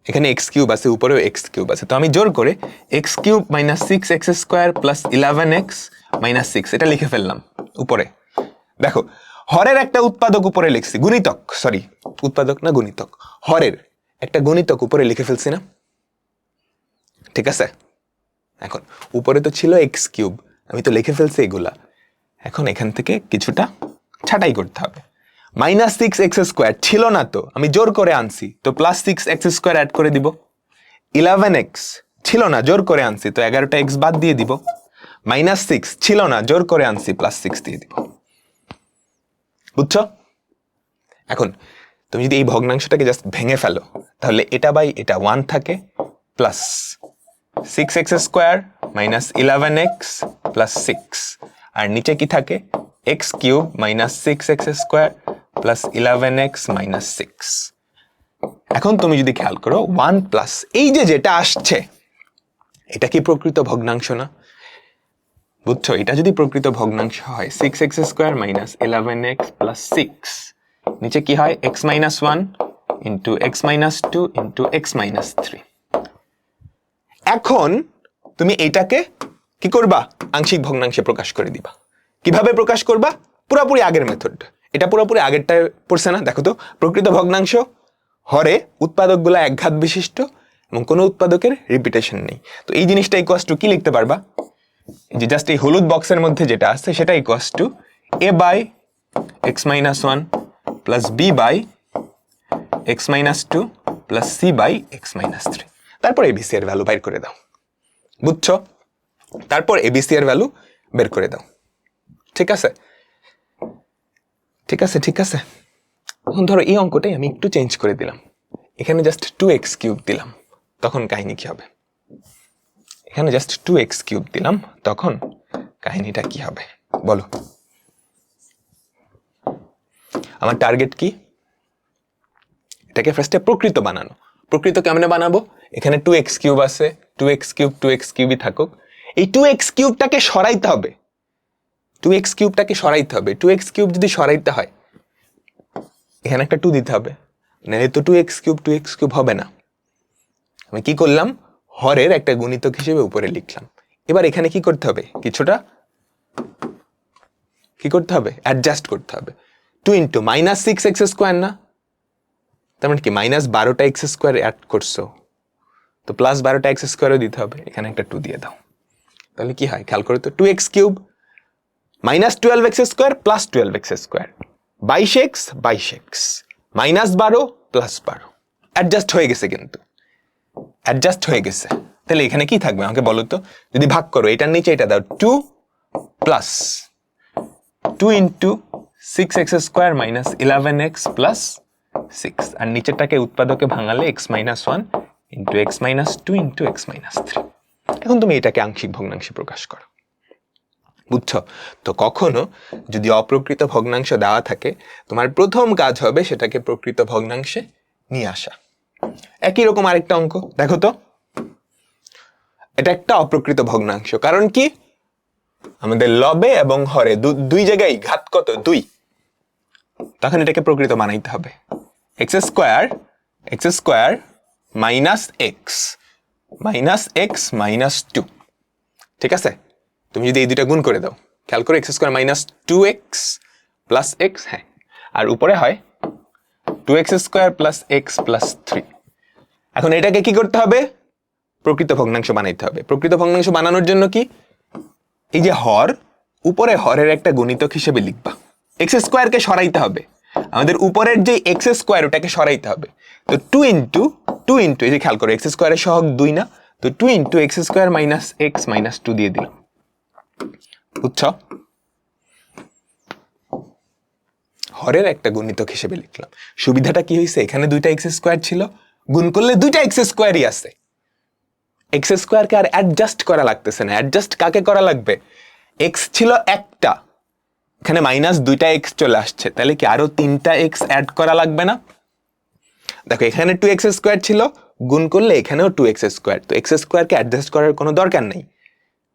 এখানে এক্স কিউব আছে, উপরেও এক্স কিউব আছে, তো আমি জোর করে x cube minus 6x square plus 11x minus 6 এটা লিখে ফেললাম উপরে। দেখো হরের একটা উৎপাদক উপরে লিখছি, গুণিতক, সরি উৎপাদক না গুণিতক, হরের একটা গুণিতক উপরে লিখে ফেলছি না, ঠিক আছে? এখন উপরে তো ছিল এক্স কিউব, আমি তো লিখে ফেলছি এগুলা, এখন এখান থেকে কিছুটা ছাঁটাই করতে হবে। মাইনাস 6x স্কোয়ার ছিল না, তো আমি জোর করে আনছি, তো প্লাস 6x স্কোয়ার অ্যাড করে দিব। 11x ছিল না, জোর করে আনছি, তো 11টা x বাদ দিয়ে দিব। মাইনাস 6 ছিল না, জোর করে আনছি, প্লাস 6 দিয়ে দিব। বুঝছো? এখন তুমি যদি এই ভগ্নাংশটাকে জাস্ট ভেঙে ফেলো, তাহলে এটা বাই এটা 1 থাকে, plus 6x square minus 11x plus 6, আর নিচে কি থাকে, x cube minus 6x square plus 11x minus 6। এখন তুমি যদি খেয়াল করো 1 প্লাস এই যে যেটা আসছে, এটা কি প্রকৃত ভগ্নাংশ না? বুঝছো? এটা যদি প্রকৃত ভগ্নাংশ হয়, 6x square minus 11x plus 6, নিচে কি হয়, x minus 1 into x minus 2 into x minus 3। এখন তুমি এইটাকে কি করবা, আংশিক ভগ্নাংশে প্রকাশ করে দিবা। কিভাবে প্রকাশ করবা, পুরোপুরি আগের মেথড, এটা পুরোপুরি আগেরটায় পড়ছে না। দেখো তো, প্রকৃত ভগ্নাংশ হরে উৎপাদকগুলা এক ঘাত বিশিষ্ট এবং কোনো উৎপাদকের রিপিটেশন নেই। তো এই জিনিসটা ইকুয়াস টু কি লিখতে পারবা, যে জাস্ট এই হলুদ বক্সের মধ্যে যেটা আছে সেটা equals to a by x minus 1 plus b by x minus 2 plus c by x minus 3। তারপর এবিসি এর ভ্যালু বাইর করে দাও। বুঝছো? তারপর এবিসি এর ভ্যালু বের করে দাও। ঠিক আছে, ঠিক আছে, ঠিক আছে। এখন ধরো এই অঙ্কটাই আমি একটু চেঞ্জ করে দিলাম, এখানে জাস্ট 2x কিউব দিলাম, তখন কাহিনী কি হবে? এখানে জাস্ট 2x কিউব দিলাম, তখন কাহিনীটা কি হবে বলো? আমার টার্গেট কি? এটাকে ফার্স্টে প্রকৃত বানানো। প্রকৃত কেমনে বানাবো? এখানে 2x কিউব আছে, 2x কিউবই থাকুক, এই 2x কিউবটাকে সরাইতে হবে, 2x কিউবটাকে সরাইতে হবে। 2x কিউব যদি সরাইতে হয়, এখানে একটা 2 দিতে হবে, নাহলে তো 2x কিউব হবে না। আমি কি করলাম, হরের একটা গুণিতক হিসেবে উপরে লিখলাম। এবার এখানে কি করতে হবে, কিছুটা কি করতে হবে, অ্যাডজাস্ট করতে হবে। 2 ইন্টু মাইনাস 6x স্কোয়ার না, তার মানে কি মাইনাস 12টা এক্স স্কোয়ার অ্যাড করছো, তো প্লাস 12টা এক্স স্কোয়ারও দিতে হবে, এখানে একটা 2 দিয়ে দাও। তাহলে কি হয় খেয়াল করো তো, 2x cube minus 12x square plus 12x square, 22x minus 12 plus 12, adjust হয়ে গেছে, কিন্তু অ্যাডজাস্ট হয়ে গেছে। তাহলে এখানে কি থাকবে আমাকে বলো তো, যদি ভাগ করো এটার নিচে এটা দাও, 2 plus 2 into 6x square minus 11x plus 6, আর নিচেরটাকে উৎপাদকে ভাঙালে x minus 1 into x minus 2 into x minus 3। এখন তুমি এটাকে আংশিক ভগ্নাংশে প্রকাশ করো। বুঝছো? তো কখনো যদি অপ্রকৃত ভগ্নাংশ দেওয়া থাকে, তোমার প্রথম কাজ হবে সেটাকে প্রকৃত ভগ্নাংশে নিয়ে আসা। একই রকম আরেকটা অঙ্ক দেখো তো, এটা একটা অপ্রকৃত ভগ্নাংশ, কারণ কি আমাদের লবে এবং হরে দুই জায়গায় ঘাত কত 2, তখন এটাকে প্রকৃত বানাইতে হবে। এক্স স্কোয়ার মাইনাস মাইনাস 2, ঠিক আছে? তুমি যদি এই দুইটা গুণ করে দাও, খেয়াল করো, x square minus 2x plus x, হ্যাঁ, আর উপরে হয় 2x square plus x plus 3। এখন এটাকে কি করতে হবে? প্রকৃত ভগ্নাংশ বানাইতে হবে। প্রকৃত ভগ্নাংশ বানানোর জন্য কি, এই যে হর, উপরে হরের একটা গুণিতক হিসেবে লিখবা। এক্স স্কোয়ারকে সরাইতে হবে, আমাদের উপরের যে এক্স স্কোয়ার ওটাকে সরাইতে হবে। তো 2 ইন্টু এই যে খেয়াল করো, এক্স স্কোয়ারের সহগ 2 না, তো 2 into x square minus x minus 2 দিয়ে দিলাম, বুঝছো? হরের একটা গুণিতক হিসেবে লিখলাম। সুবিধাটা কি হয়েছে, এখানে দুইটা এক্স স্কোয়ার ছিল, গুণ করলে দুইটা এক্স স্কোয়ারই আছে। এক্স স্কোয়ারকে আর অ্যাডজাস্ট করা লাগতেছে না। অ্যাডজাস্ট কাকে করা লাগবে? এক্স ছিল একটা, এখানে মাইনাস দুইটা এক্স চলে আসছে, তাহলে কি আরো 3টা এক্স অ্যাড করা লাগবে না? দেখো এখানে 2x স্কোয়ার ছিল, গুণ করলে এখানেও 2x স্কোয়ার, তো এক্স স্কোয়ারকে অ্যাডজাস্ট করার কোনো দরকার নেই।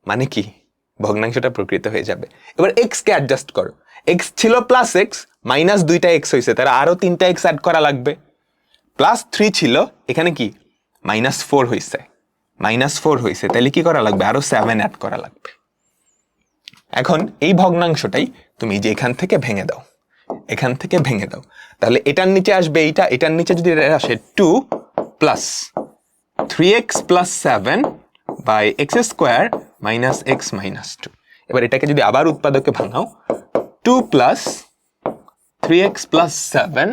মানে কি, ভগ্নাংশটা প্রকৃত হয়ে যাবে। এবার এক্স কে অ্যাডজাস্ট করো, এক্স ছিল প্লাস এক্স, মাইনাস দুইটা এক্স হয়েছে, তারা আরো 3টা এক্স অ্যাড করা লাগবে। প্লাস 3 ছিল, এখানে কি মাইনাস 4 হয়েছে, তাহলে কি করা লাগবে? আরো 7 অ্যাড করা লাগবে। এখন এই ভগ্নাংশটাই তুমি যে এখান থেকে ভেঙে দাও, তাহলে এটার নিচে আসবে এইটা, এটার নিচে যদি আসে 2 plus 3x plus 7 by x square minus x minus 2। এবার এটাকে যদি আবার উৎপাদকে ভাঙাও, 2 plus 3x plus 7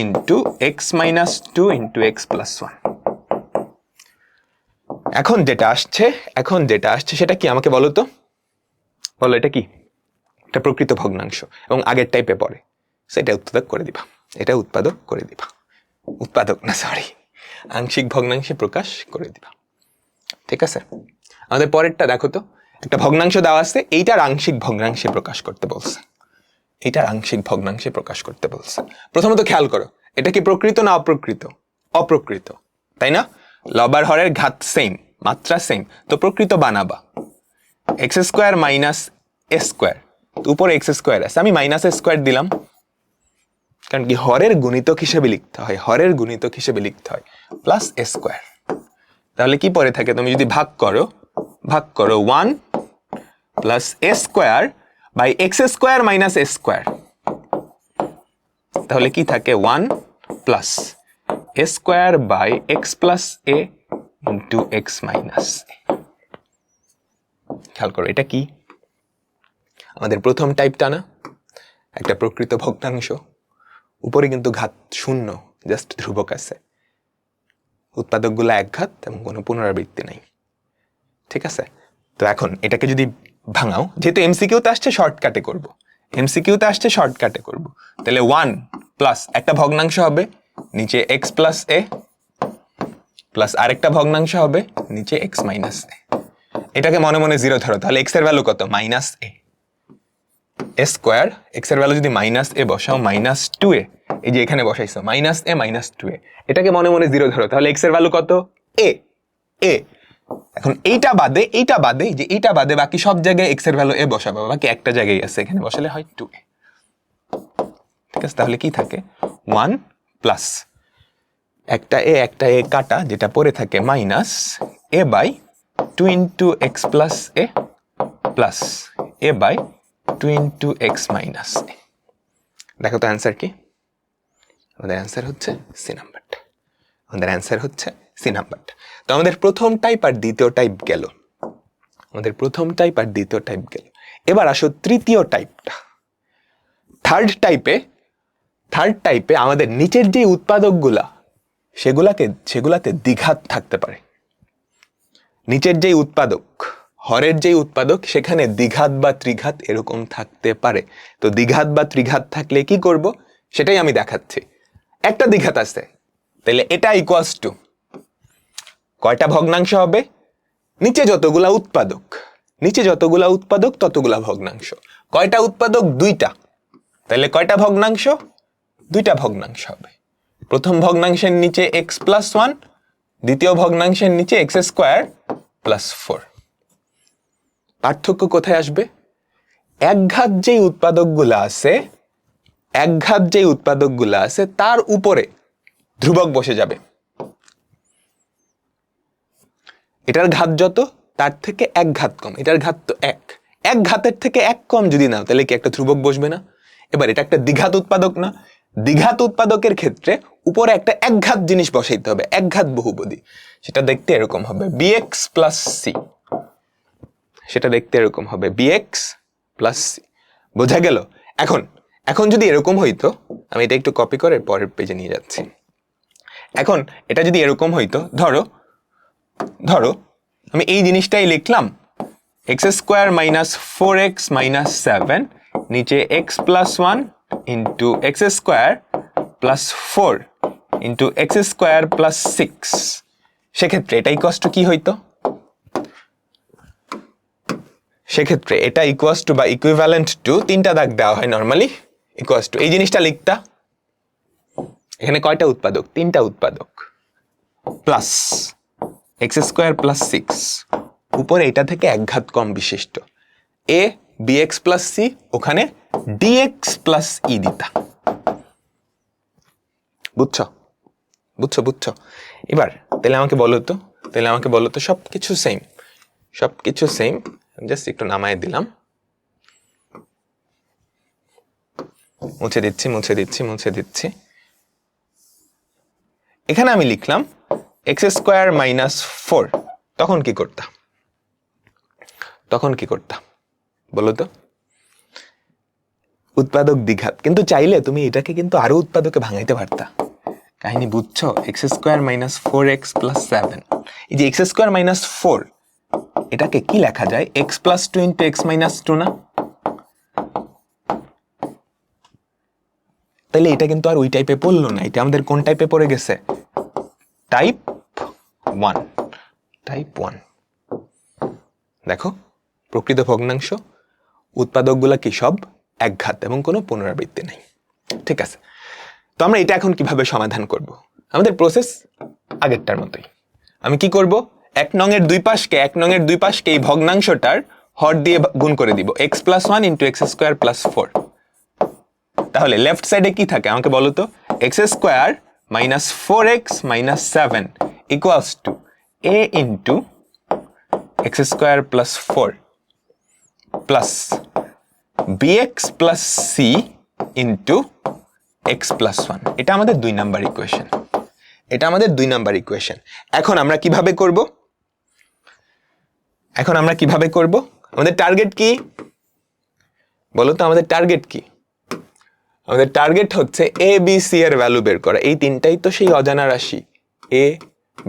into x minus 2 into x plus 1। এখন যেটা আসছে সেটা কি আমাকে বলো তো, বলো এটা কি? এটা প্রকৃত ভগ্নাংশ এবং আগের টাইপে পড়ে, সেটা উৎপাদক করে দিবা। আংশিক ভগ্নাংশে প্রকাশ করে দিবা, ঠিক আছে? আমাদের পরেরটা দেখো তো, একটা ভগ্নাংশ দেওয়া আছে, এইটার আংশিক ভগ্নাংশে প্রকাশ করতে বলছে। প্রথমত খেয়াল করো, এটা কি প্রকৃত না অপ্রকৃত? অপ্রকৃত, তাই না? লব আর হরের ঘাত সেম, মাত্রা সেম, তো প্রকৃত বানাবা। X square minus A square, উপরে এক্স স্কোয়ার আছে, আমি মাইনাস এ স্কোয়ার দিলাম, কারণ কি হরের গুণিতক হিসেবে লিখতে হয়, প্লাস এ স্কোয়ার। তাহলে কি পরে থাকে, তুমি যদি ভাগ করো 1 plus A square by x square minus A square, তাহলে কি থাকে? 1 plus A square by X plus A into x minus A. খেয়াল করো, এটা কি আমাদের প্রথম টাইপটা না? একটা প্রকৃত ভগ্নাংশ, উপরে কিন্তু ঘাত শূন্য, জাস্ট ধ্রুবক আছে, উৎপাদকগুলো এক ঘাত এবং কোনো পুনরাবৃত্তি নাই, ঠিক আছে? তো এখন এটাকে যদি ভাঙাও, যেহেতু এমসিকিউতে আসছে শর্টকাটে করব, তাহলে 1 প্লাস একটা ভগ্নাংশ হবে নিচে এক্স প্লাস এ, প্লাস আরেকটা ভগ্নাংশ হবে নিচে এক্স মাইনাস এ। এটাকে মনে মনে 0 ধরো, তাহলে এক্স এর ভ্যালু কত? Minus A square. এক্স এর ভ্যালু যদি মাইনাস এ বসাও, মাইনাস 2a, এই যে এখানে বসাইছো মাইনাস এ মাইনাস 2a, এটাকে মনে মনে 0 ধরো, তাহলে এক্স এর ভ্যালু কত? এ। এখন এইটা বাদে বাকি সব জায়গায় এক্স এর ভ্যালু এ বসাবো, বাকি একটা জায়গায় আছে, এখানে বসালে হয় 2a, ঠিক আছে? তাহলে কি থাকে? 1 প্লাস একটা এ কাটা, যেটা পরে থাকে minus A by 2 into x plus A plus A by 2 into x minus A. দেখো তো অ্যান্সার কি? আমাদের অ্যান্সার হচ্ছে সি নাম্বারটা। তো আমাদের প্রথম টাইপ আর দ্বিতীয় টাইপ গেল, এবার আসো তৃতীয় টাইপটা। থার্ড টাইপে আমাদের নিচের যে উৎপাদকগুলা, সেগুলাতে দ্বিঘাত থাকতে পারে। নিচের যেই উৎপাদক, হরের যেই উৎপাদক, সেখানে দ্বিঘাত বা ত্রিঘাত এরকম থাকতে পারে। তো দ্বিঘাত বা ত্রিঘাত থাকলে কি করব সেটাই আমি দেখাচ্ছি। একটা দ্বিঘাত আছে, তাহলে এটা ইকুয়ালস টু কয়টা ভগ্নাংশ হবে? নিচে যতগুলা উৎপাদক ততগুলা ভগ্নাংশ। কয়টা উৎপাদক? 2টা, তাহলে কয়টা ভগ্নাংশ? 2টা ভগ্নাংশ হবে। প্রথম ভগ্নাংশের নিচে এক্স প্লাস 1, দ্বিতীয় ভগ্নাংশের নিচে এক্স স্কোয়ার প্লাস 4। পার্থক্য কোথায় আসবে? একঘাত যেই উৎপাদকগুলো আছে একঘাত যে উৎপাদকগুলো আছে তার উপরে ধ্রুবক বসে যাবে। এটার ঘাত যত তার থেকে এক ঘাত কম, এটার ঘাত তো এক ঘাতের থেকে এক কম যদি নাও তাহলে কি একটা ধ্রুবক বসবে না? এবার এটা একটা দ্বিঘাত উৎপাদক না? দ্বিঘাত উৎপাদকের ক্ষেত্রে উপরে একটা একঘাত জিনিস বসাইতে হবে, একঘাত বহুপদী। সেটা দেখতে এরকম হবে bx প্লাস সি, সেটা দেখতে এরকম হবে bx প্লাস সি। বোঝা গেল? এখন এখন যদি এরকম হইতো, আমি এটা একটু কপি করে পরের পেজে নিয়ে যাচ্ছি। এখন এটা যদি এরকম হইতো, ধরো ধরো আমি এই জিনিসটাই লিখলাম, x square minus 4x minus 7 নিচে x plus 1 into x square plus 4 into x square plus 6। সেক্ষেত্রে এটা ইকুয়াস টু কি হইতো? সেক্ষেত্রে এটা ইকুয়াস টু বা ইকুইভ্যালেন্ট টু, তিনটা দাগ দেওয়া হয় নর্মালি, ইকুয়াস টু এই জিনিসটা লিখতা। এখানে কয়টা উৎপাদক? তিনটা উৎপাদক, প্লাস এক্স স্কোয়ার প্লাস 6, উপরে এটা থেকে এক ঘাত কম বিশিষ্ট এ bx প্লাস সি, ওখানে dx প্লাস ই দিতা। বুঝছো? বুঝছো বুঝছো? এবার তাহলে আমাকে বলো তো সবকিছু সেম, সবকিছু সেম। জাস্ট একটু নামায় দিলাম, মুছে দিচ্ছি। এখানে আমি লিখলাম এক্স স্কোয়ার মাইনাস 4, তখন কি করতাম বলো তো? উৎপাদক দ্বিঘাত, কিন্তু চাইলে তুমি এটাকে কিন্তু আরো উৎপাদকে ভাঙাইতে পারতা। কাহিনী বুঝছো? X square minus 4x plus 7, এই যে এক্স স্কোয়ার মাইনাস 4, এটাকে কি লেখা যায়? X plus 2 into x minus 2 না? তাহলে এটা কিন্তু আর ওই টাইপে পড়লো না, এটা আমাদের কোন টাইপে পড়ে গেছে? টাইপ 1। দেখো, প্রকৃত ভগ্নাংশ উৎপাদকগুলা কি সব একঘাত এবং কোনো পুনরাবৃত্তি নাই। ঠিক আছে, তো আমরা এটা এখন কিভাবে সমাধান করব? আমাদের প্রসেস আগেরটার মতোই। আমি কি করব? এক নংয়ের দুই পাশকে এই ভগ্নাংশটার হর দিয়ে গুণ করে দিব, x plus 1 into x square plus 4। তাহলে লেফট সাইডে কি থাকে আমাকে বলো তো? X square minus 4x minus 7 equals to a into x square plus 4 plus bx plus c into x plus 1। এটা আমাদের 2 নাম্বার ইকুয়েশন। এখন আমরা কিভাবে করব? আমাদের টার্গেট কি বলো তো? আমাদের টার্গেট হচ্ছে এ বি সি এর ভ্যালু বের করা। এই তিনটাই তো সেই অজানা রাশি, এ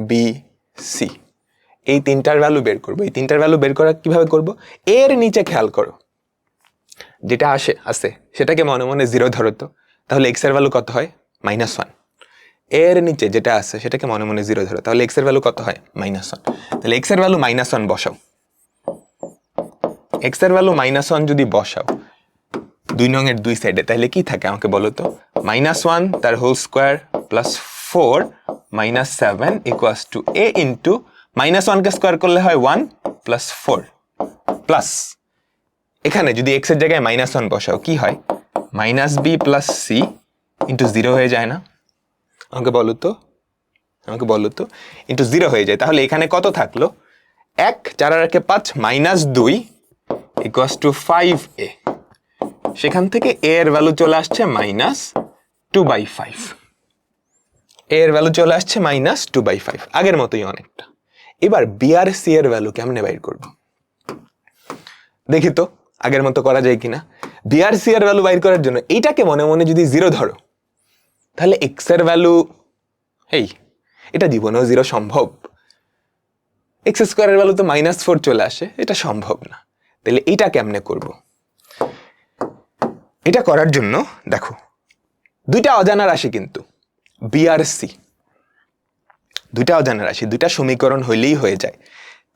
বি সি, এই তিনটার ভ্যালু বের করবো। এই তিনটার ভ্যালু বের করা কিভাবে করব? এর নিচে খেয়াল করো, যেটা আসে সেটাকে মনে মনে 0 ধরো তো, তাহলে এক্স এর ভ্যালু কত হয়? -1। এর নিচে যেটা আছে সেটাকে মনে মনে 0 ধরো, তাহলে এক্স এর ভ্যালু কত হয়? -1। তাহলে এক্স এর ভ্যালু -1 বসাও। এক্স এর ভ্যালু -1 যদি বসাও 2 নংয়ের 2 সাইডে, তাহলে কি থাকে আমাকে বলো তো? -1 তার whole square plus 4 -7 equals to a into -1 কে স্কোয়ার করলে হয় 1 প্লাস 4 প্লাস, এখানে যদি x এর জায়গায় -1 বসাও কি হয়? -b প্লাস c ইন্টু 0 হয়ে যায় না? আমাকে বলো তো ইন্টু 0 হয়ে যায়। তাহলে এখানে কত থাকলো? 1 4 আর 5 -2 ইকুয়ালস টু 5a। সেখান থেকে a এর ভ্যালু চলে আসছে -2/5। a এর ভ্যালু চলে আসছে -2/5, আগের মতোই অনেকটা। এবার b আর c এর ভ্যালু কেমনে বাইর করব? দেখি তো আগের মতো করা যায় কিনা। b আর c এর ভ্যালু বাইর করার জন্য এইটাকে মনে মনে যদি 0 ধরো, তাহলে x এর ভ্যালু, এটা জীবনেও 0 সম্ভব? x স্কোয়ারের ভ্যালু তো -4 চলে আসে, এটা সম্ভব না। তাহলে এইটা কেমনে করব? এটা করার জন্য দেখো, দুইটা অজানা রাশি কিন্তু b আর c, দুইটা অজানা রাশি, দুইটা সমীকরণ হইলেই হয়ে যায়।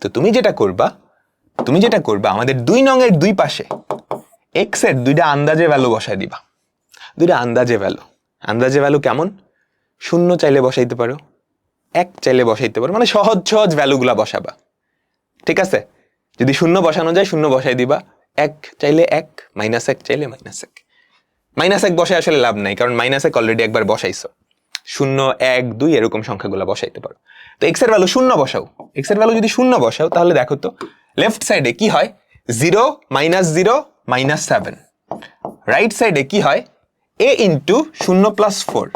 তো তুমি যেটা করবা আমাদের 2 নংয়ের 2 পাশে x এর দুইটা আন্দাজে ভ্যালু বসায় দিবা। দুইটা আন্দাজে ভ্যালু কেমন? 0 চাইলে বসাইতে পারো, 1 চাইলে বসাইতে পারো, মানে সহজ ভ্যালুগুলা বসাবা। ঠিক আছে, যদি 0 বসানো যায় 0 বসাই দিবা, 1 চাইলে 1, -1 চাইলে -1। -1 বসায় আসলে লাভ নাই, কারণ -1 অলরেডি একবার বসাইছো। 0, 1, 2 এরকম সংখ্যাগুলো বসাইতে পারো। তো x এর ভ্যালু 0 বসাও। x এর ভ্যালু যদি 0 বসাও তাহলে দেখো তো লেফট সাইডে কি হয়, 0 -0 -7। রাইট সাইডে কি হয়, a into 0 + 4,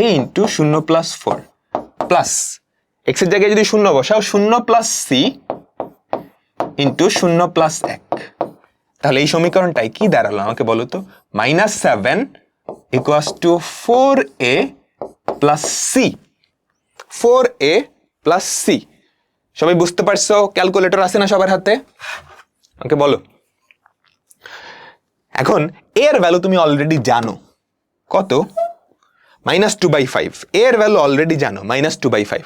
a into 0 + 4 plus x এর জায়গায় যদি 0 বসাও 0 + c ইন্টু 0 + 1। তাহলে এই সমীকরণটাই কি দাঁড়ালো আমাকে বলো তো, -7 = 4a + c। 4a + c। সবাই বুঝতে পারছো? ক্যালকুলেটর আছে না সবার হাতে? আমাকে বলো। এখন a এর ভ্যালু তুমি অলরেডি জানো কত, -2/5। a এর ভ্যালু অলরেডি জানো -2/5।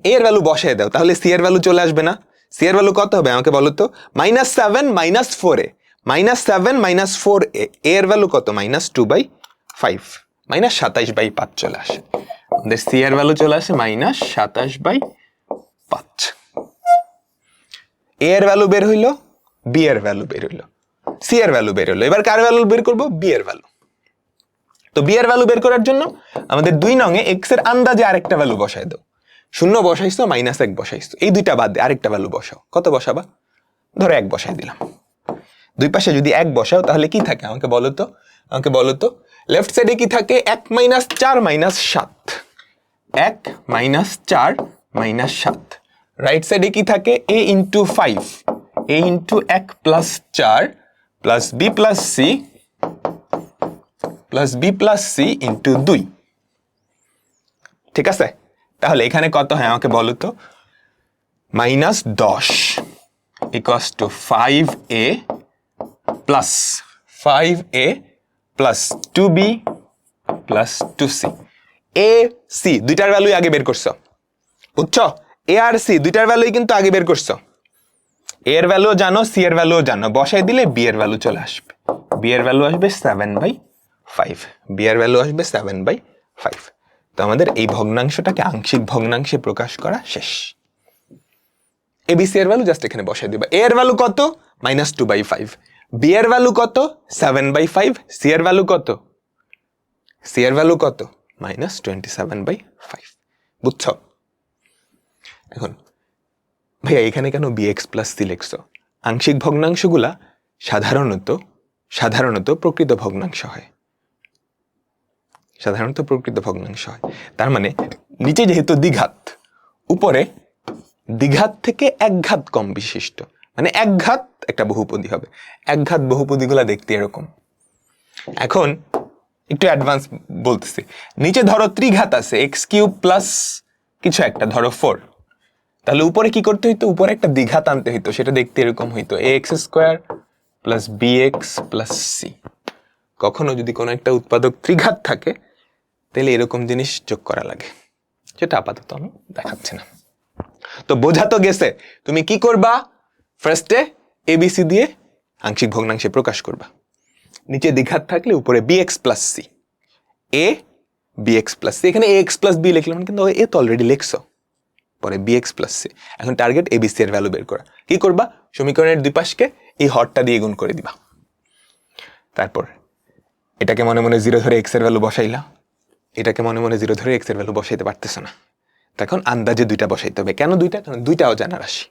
a এর ভ্যালু বসায় দাও, তাহলে c এর ভ্যালু চলে আসবে না? c এর ভ্যালু কত হবে আমাকে বলো তো, -7 - 4a, -7 - 4a, a এর ভ্যালু কত, -2/5, -27/5 চলে আসে। আমাদের c এর ভ্যালু চলে আসে -27/5। a এর ভ্যালু বের হইলো, b এর ভ্যালু বের হইলো, c এর ভ্যালু বের হইলো। এবার কার ভ্যালু বের করব, b এর ভ্যালু। তো b এর ভ্যালু বের করার জন্য আমাদের 2 নংয়ে x এর আন্দাজে আরেকটা ভ্যালু বসায় দাও। 0 বসাইছো, -1 বসাইছো, এই দুইটা বাদ দিয়ে আরেকটা ভ্যালু বসাও। কত বসাবা? ধরো 1 বসাই দিলাম। দুই পাশে যদি 1 বসাও তাহলে কি থাকে আমাকে বলো তো, আমাকে বলো তো। লেফট সাইডে কি থাকে, 1 - 4 - 7, 1 - 4 - 7। রাইট সাইডে কি থাকে, a × 5, a × 1 + 4 + b + c × 2। ঠিক আছে? তাহলে এখানে কত হয় আমাকে বলো তো, -10 = 5a + 2b + 2c। a c দুইটার ভ্যালুই আগে বের করছো, বুঝছো? a আর c দুইটার ভ্যালুই কিন্তু আগে বের করছো। a এর ভ্যালু জানো, c এর ভ্যালু জানো, বসাই দিলে b এর ভ্যালু চলে আসবে। b এর ভ্যালু আসবে 7/5, b এর ভ্যালু আসবে 7/5। তো আমাদের এই ভগ্নাংশটাকে আংশিক ভগ্নাংশে প্রকাশ করা শেষ। abc এর ভ্যালু জাস্ট এখানে বসাই দিবা। a এর ভ্যালু কত, -2/5, b এর ভ্যালু কত, 7/5, c এর ভ্যালু কত, c এর ভ্যালু কত, -27/5। বুঝছো? এখন ভাইয়া এখানে কেন bx + c লিখছো? আংশিক ভগ্নাংশগুলা সাধারণত প্রকৃত ভগ্নাংশ হয়, সাধারণত প্রকৃত ভগ্নাংশ হয়। তার মানে নিচে যেহেতু দ্বিঘাত, উপরে দ্বিঘাত থেকে এক ঘাত কম বিশিষ্ট, মানে এক ঘাত একটা বহুপদী হবে। এক ঘাত বহুপদীগুলা দেখতে এরকম। এখন একটু অ্যাডভান্স বলতেছি, নিচে ধরো ত্রিঘাত আছে, x³ প্লাস কিছু একটা, ধরো 4। তাহলে উপরে কি করতে হইতো, উপরে একটা দ্বিঘাত আনতে হইতো, সেটা দেখতে এরকম হইতো, ax² plus bx plus c। কখনো যদি কোনো একটা উৎপাদক ত্রিঘাত থাকে তাহলে এরকম জিনিস যোগ করা লাগে, যেটা আপাতত আমি দেখাচ্ছি না। তো বোঝা তো গেছে, তুমি কি করবা, ফার্স্টে abc দিয়ে আংশিক ভগ্নাংশে প্রকাশ করবা। নিচে দ্বিঘাত থাকলে উপরে bx plus c, a bx plus c। এখানে ax প্লাস b লিখলাম, কিন্তু এ তো অলরেডি লিখছো, পরে bx প্লাস c। এখন টার্গেট abc এর ভ্যালু বের করা। কি করবা, সমীকরণের দুই পাশকে এই হরটা দিয়ে গুণ করে দিবা। তারপর এটাকে মনে মনে 0 ধরে x এর ভ্যালু বসাইলা, এটাকে মনে মনে 0 ধরে x এর ভ্যালু বসাইতে পারতেছ না, তখন আন্দাজে দুইটা বসাইতে হবে। কেন দুইটা? কারণ দুইটাও জানা রাশি।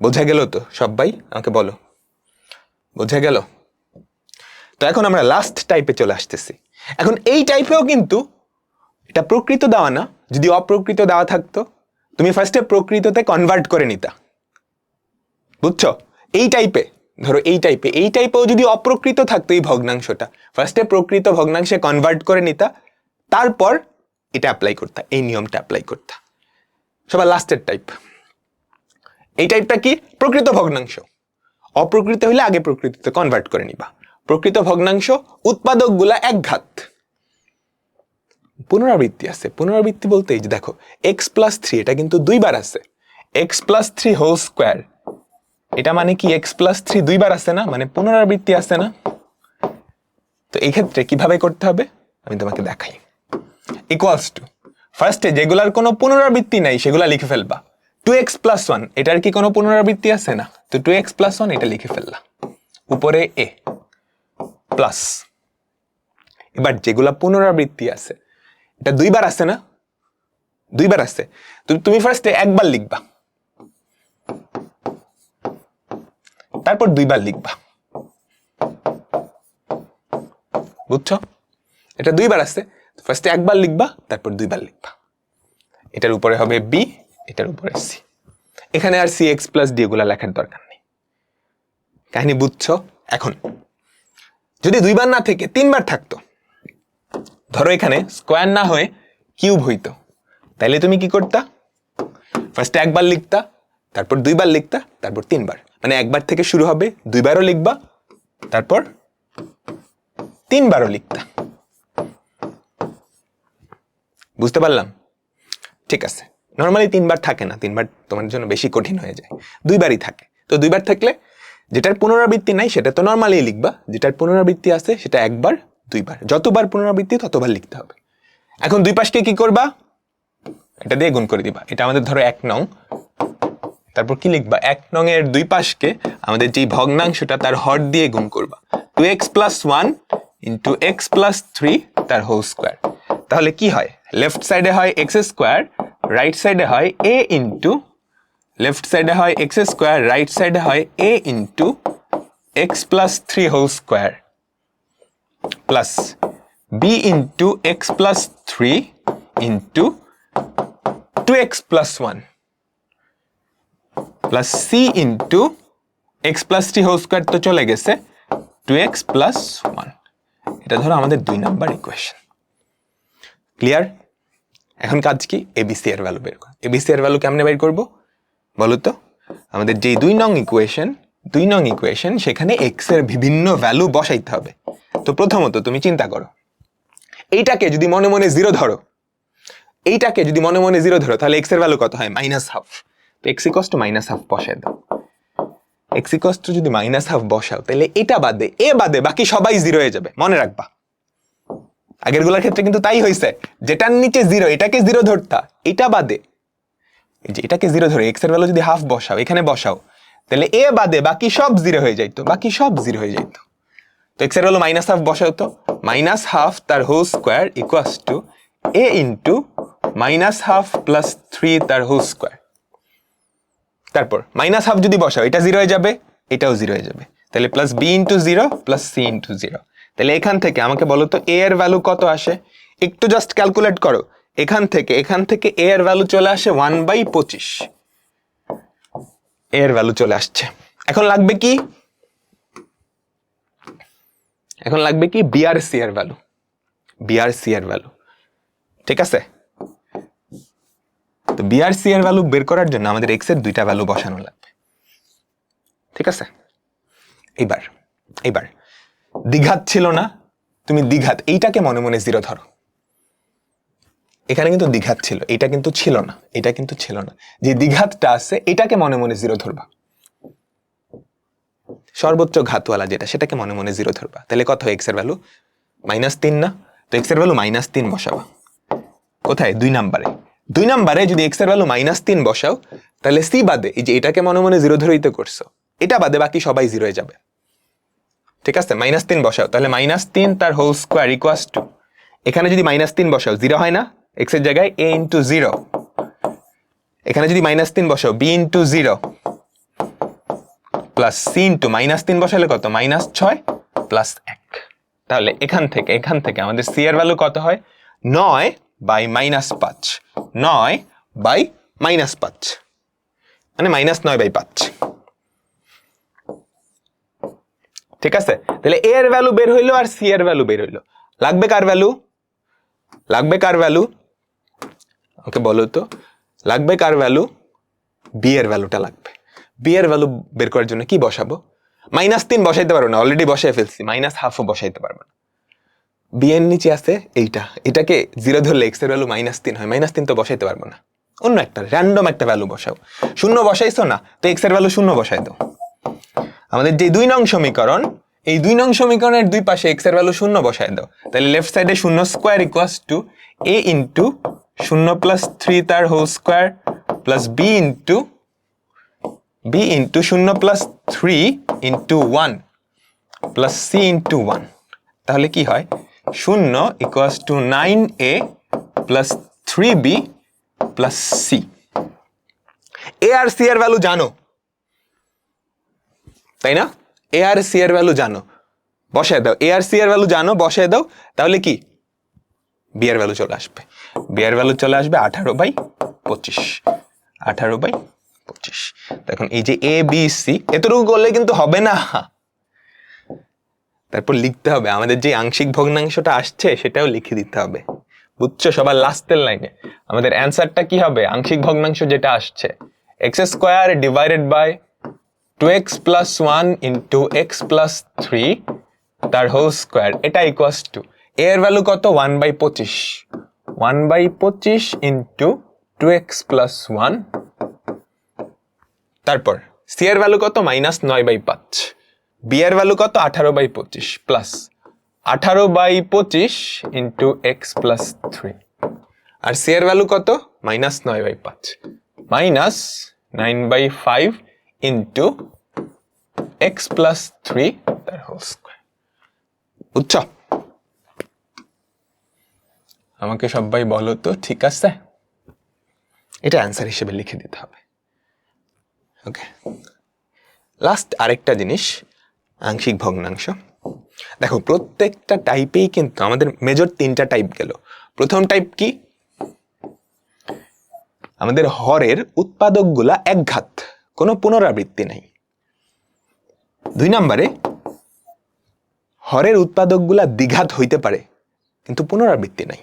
বোঝা গেল তো সবাই? আমাকে বলো, বোঝা গেল? তো এখন আমরা লাস্ট টাইপে চলে আসতেছি। এখন এই টাইপেও কিন্তু এটা প্রকৃত দেওয়া না, যদি অপ্রকৃত দেওয়া থাকতো তুমি ফার্স্টে প্রকৃততে কনভার্ট করে নিতা, বুঝছো? এই টাইপে ধরো, এই টাইপেও যদি অপ্রকৃত থাকতো এই ভগ্নাংশটা, ফার্স্টে প্রকৃত ভগ্নাংশে কনভার্ট করে নিতা, তারপর এটা অ্যাপ্লাই করতা, এই নিয়মটা অ্যাপ্লাই করতা। সবার লাস্টের টাইপ, এই টাইপটা কি, প্রকৃত ভগ্নাংশ। অপ্রকৃত হইলে আগে প্রকৃতিতে কনভার্ট করে নিবা। প্রকৃত ভগ্নাংশ, উৎপাদকগুলা এক ঘাত, পুনরাবৃত্তি আছে। পুনরাবৃত্তি বলতে এই যে দেখো x + 3, এটা কিন্তু দুইবার আছে, x + 3 হোল স্কয়ার, এটা মানে কি x + 3 দুইবার আছে না, মানে পুনরাবৃত্তি আছে না। তো এই ক্ষেত্রে কিভাবে করতে হবে আমি তোমাকে দেখাই। ইকুয়ালস টু, ফার্স্টে যেগুলার কোনো পুনরাবৃত্তি নাই সেগুলা লিখে ফেলবা। 2x + 1, এটার কি কোনো পুনরাবৃত্তি আছে না, তো 2x + 1 এটা লিখে ফেললা। উপরে a প্লাস এবার যেগুলা পুনরাবৃত্তি আছে, এটা দুইবার আছে না, দুইবার আছে, তুমি ফার্স্টে একবার লিখবা, তারপর দুইবার লিখবা, বুঝছো? এটা দুইবার আছে, ফার্স্টে একবার লিখবা, তারপর দুইবার লিখবা। এটার উপরে হবে বি, এটার উপরে সি। এখানে আর সি এক্স প্লাস ডি এগুলা লেখার দরকার নেই। কাহিনী বুঝছো? এখন যদি দুইবার না থেকে তিনবার থাকতো, ধরো এখানে স্কোয়ার না হয়ে কিউব হইতো, তাইলে তুমি কি করতা? ফার্স্টে একবার লিখতা, তারপর দুইবার লিখতা, তারপর তিনবার। মানে একবার থেকে শুরু হবে, দুইবারও লিখবা, তারপর তিনবারও লিখতা। বুঝতে পারলাম? ঠিক আছে, নর্মালি তিনবার থাকে না, তিনবার তোমার জন্য বেশি কঠিন হয়ে যায়, দুইবারই থাকে। তো দুইবার থাকলে যেটার পুনরাবৃত্তি নাই সেটা তো নর্মালি লিখবা, যেটার পুনরাবৃত্তি আছে সেটা একবার দুইবার, যতবার পুনরাবৃত্তি ততবার লিখতে হবে। এখন দুই পাশকে কি করবা? এটা দিয়ে গুণ করে দিবা। এটা আমাদের ধরো 1 নং, তারপর কি লিখবা? 1 নং এর দুই পাশকে আমাদের যে ভগ্নাংশটা তার হর দিয়ে গুণ করবা। 2x + 1 * x + 3 তার হোল স্কয়ার। তাহলে কি হয়? লেফট সাইডে হয় x স্কয়ার, রাইট সাইডে হয় a ইনটু, লেফট সাইডে হয় x স্কয়ার, রাইট সাইডে হয় a into x + 3 whole square plus b into x + 3 into 2x + 1 plus c into x + 3 whole square তো চলে গেছে, 2x + 1। এটা ধরো আমাদের 2 নাম্বার ইকুয়েশন। ক্লিয়ার? এখন কাজ কি? এবিসি এর ভ্যালু বের করা। এবিসি এর ভ্যালু কেমনে বের করব বলো তো? আমাদের যে 2 নং ইকুয়েশন সেখানে x এর বিভিন্ন ভ্যালু বসাইতে হবে। তো প্রথমত তুমি চিন্তা করো, এইটাকে যদি মনে মনে 0 ধরো, এইটাকে যদি মনে মনে 0 ধরো, তাহলে x এর ভ্যালু কত হয়? -1/2। তো x = -1/2 বসাই দাও। x = যদি -1/2 বসাও, তাহলে এটা বাদে, এ বাদে বাকি সবাই 0 হয়ে যাবে, মনে রাখবা। আগের গুলার ক্ষেত্রে কিন্তু তাই হয়েছে, যেটার নিচে 0 এটাকে 0 ধরতা, এটা বাদে, এই যে এটাকে 0 ধরে x এর ভ্যালু যদি হাফ বসাও, এখানে বসাও, তাহলে এ বাদে বাকি সব 0 হয়ে যাইতো, বাকি সব 0 হয়ে যাইতো। তো x এর ভ্যালু -1/2 বসাও, তো -1/2 তার whole square equals to a into -1/2 plus 3 তার হোল স্কয়ার। তারপর -1/2 যদি বসাও, এটা 0 হয়ে যাবে, এটাও 0 হয়ে যাবে, তাহলে plus b into 0 plus c into 0। তাহলে এখান থেকে আমাকে বলো তো a এর ভ্যালু কত আসে? একটু জাস্ট ক্যালকুলেট করো। এখান থেকে a এর ভ্যালু চলে আসে 1/25। a এর ভ্যালু চলে আসছে। এখন লাগবে কি? এখন লাগবে কি? b আর c এর ভ্যালু, b আর c এর ভ্যালু। ঠিক আছে? তো b আর c এর ভ্যালু বের করার জন্য আমাদের x এর দুইটা ভ্যালু বসানো লাগবে। ঠিক আছে? এইবার দ্বিঘাত ছিল না, তুমি দ্বিঘাত এইটাকে মনে মনে 0 ধরো। এখানে কিন্তু দ্বিঘাত ছিল, এটা কিন্তু ছিল না, এটা কিন্তু ছিল না। যে দ্বিঘাতটা আছে এটাকে মনে মনে 0 ধরবা, সর্বোচ্চ ঘাতওয়ালা যেটা, সেটাকে মনে মনে 0 ধরবা। তাহলে কত হয় x এর ভ্যালু? -3 না? তো x এর ভ্যালু -3 বসাবা। কোথায়? 2 নাম্বারে। 2 নাম্বারে যদি x এর ভ্যালু -3 বসাও, তাহলে c বাদে, এই যে এটাকে মনে মনে 0 ধরেই তো করছো, এটা বাদে বাকি সবাই 0 হয়ে যাবে। ঠিক আছে? -3 বসাও, তাহলে -3 তার হোল স্কয়ার ইকুয়ালস টু, এখানে যদি -3 বসাও 0 হয় না, x এর জায়গায় a ইনটু 0। এখানে যদি -3 বসাও b into 0 plus c into -3 বসালে কত? -6 প্লাস 1। তাহলে এখান থেকে আমাদের c এর ভ্যালু কত হয়? 9/-5, 9/-5, মানে -9/5। ঠিক আছে? তাহলে a এর ভ্যালু বের হইলো আর c এর ভ্যালু বের হইলো। লাগবে কার ভ্যালু? ওকে বলো তো, লাগবে কার ভ্যালু? b এর ভ্যালুটা লাগবে। b এর ভ্যালু বের করার জন্য কি বসাবো? -3 বসাইতে পারবো না, অলরেডি বসাই ফেলছি। -1/2 বসাইতে পারবো না। b এর নিচে আছে এইটা, এটাকে 0 ধরলে x এর ভ্যালু -3 হয়, -3 তো বসাইতে পারবো না। অন্য একটা র্যান্ডম একটা ভ্যালু বসাও। 0 বসাইছো না, তো x এর ভ্যালু 0 বসাই দাও। আমাদের যে 2 নং সমীকরণ, এই 2 নং সমীকরণের দুই পাশে x এর ভ্যালু 0 বসায় দাও। তাহলে লেফট সাইডে 0 square equals to a into 0 plus 3 তার whole square plus b into 0 plus 3 into 1 plus c into 1। তাহলে কি হয়? শূন্য equals to 9a plus 3b plus c। A আর সি এর ভ্যালু জানো, তাই না? এ আর সি এর ভ্যালু জানো, বসায় দাও। এ আর সি এর ভ্যালু জানো, বসায় দাও। তাহলে কি বি এর ভ্যালু চলে আসবে? বি এর ভ্যালু চলে আসবে 18/25। 18/25। দেখুন এই যে এ বি সি, এতটুকু করলে কিন্তু হবে না। তারপর লিখতে হবে আমাদের যে আংশিক ভগ্নাংশটা আসছে সেটাও লিখে দিতে হবে। বুঝছো? সবার লাস্টের লাইনে আমাদের অ্যান্সারটা কি হবে? আংশিক ভগ্নাংশ যেটা আসছে x² divided by 2x plus 1 into x plus 3 তার হোল স্কোয়ার, এটা ইকুয়ালস টু এর ভ্যালু কত? 1/25। 1/25 ইন্টু 2x প্লাস 1, তারপর সি এর ভ্যালু কত? -9/5। বি এর ভ্যালু কত? 18/25 প্লাস 18/25 ইন্টু এক্স প্লাস 3, আর সি এর ভ্যালু কত? -9/5 -9/5 ইন্টু এক্স প্লাস 3 তার হোল স্কোয়ার। বুঝছ? আমাকে সবাই বলো তো, ঠিক আছে? এটা অ্যান্সার হিসেবে লিখে দিতে হবে। ওকে, লাস্ট আরেকটা জিনিস, আংশিক ভগ্নাংশ। দেখো প্রত্যেকটা টাইপেই কিন্তু আমাদের মেজর 3টা টাইপ গেল। প্রথম টাইপ কি? আমাদের হরের উৎপাদকগুলা একঘাত, কোনো পুনরাবৃত্তি নাই। 2 নম্বরে হরের উৎপাদকগুলা দ্বিঘাত হইতে পারে কিন্তু পুনরাবৃত্তি নাই।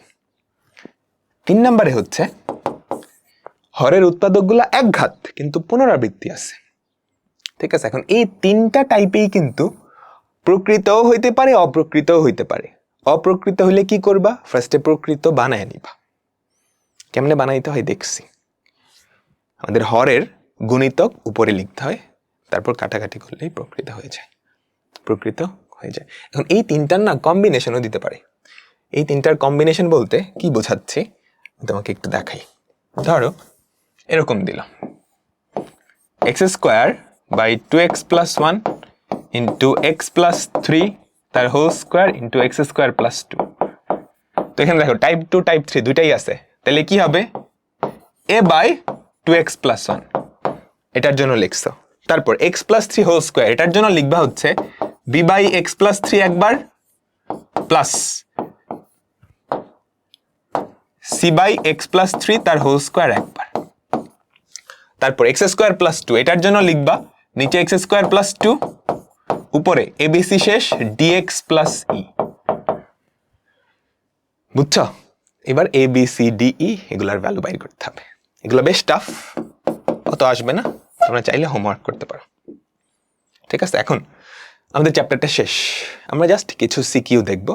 3 নম্বরে হচ্ছে হরের উৎপাদকগুলা একঘাত কিন্তু পুনরাবৃত্তি আছে। ঠিক আছে? এখন এই 3টা টাইপেই কিন্তু প্রকৃতও হইতে পারে, অপ্রকৃতও হইতে পারে। অপ্রকৃত হইলে কি করবা? ফার্স্টে প্রকৃত বানায় নিবা। কেমনে বানাইতে হয় দেখছি। আমাদের হরের গুণিতক উপরে লিখতে হয়, তারপর কাটাকাটি করলেই প্রকৃত হয়ে যায়, প্রকৃত হয়ে যায়। এখন এই 3টার না কম্বিনেশনও দিতে পারে। এই 3টার কম্বিনেশন বলতে কি বোঝাচ্ছি তোমাকে একটু দেখাই। ধরো এরকম দিলাম x² by 2x plus 1 into x plus 3 তার whole square into x² plus 2। তো এখানে দেখো টাইপ 2 টাইপ 3 দুইটাই আছে, তাহলে কি হবে? a বাই 2x প্লাস 1 এটার জন্য লিখছো, তারপর x প্লাস 3 হোল স্কোয়ার এটার জন্য লিখবা হচ্ছে b বাই x প্লাস 3 একবার plus c by x plus 3 তার হোল স্কোয়ার একবার, তারপর x² প্লাস 2 এটার জন্য লিখবা নিচে x² প্লাস 2, উপরে abc শেষ dx প্লাস e। বুঝছো? এবার a b c d e এগুলার ভ্যালু বাইর করতে হবে। এগুলো বেশ টাফ, অত আসবে না, তোমরা চাইলে হোমওয়ার্ক করতে পারো। ঠিক আছে? এখন আমাদের চ্যাপ্টারটা শেষ, আমরা জাস্ট কিছু সিকিউ দেখবো।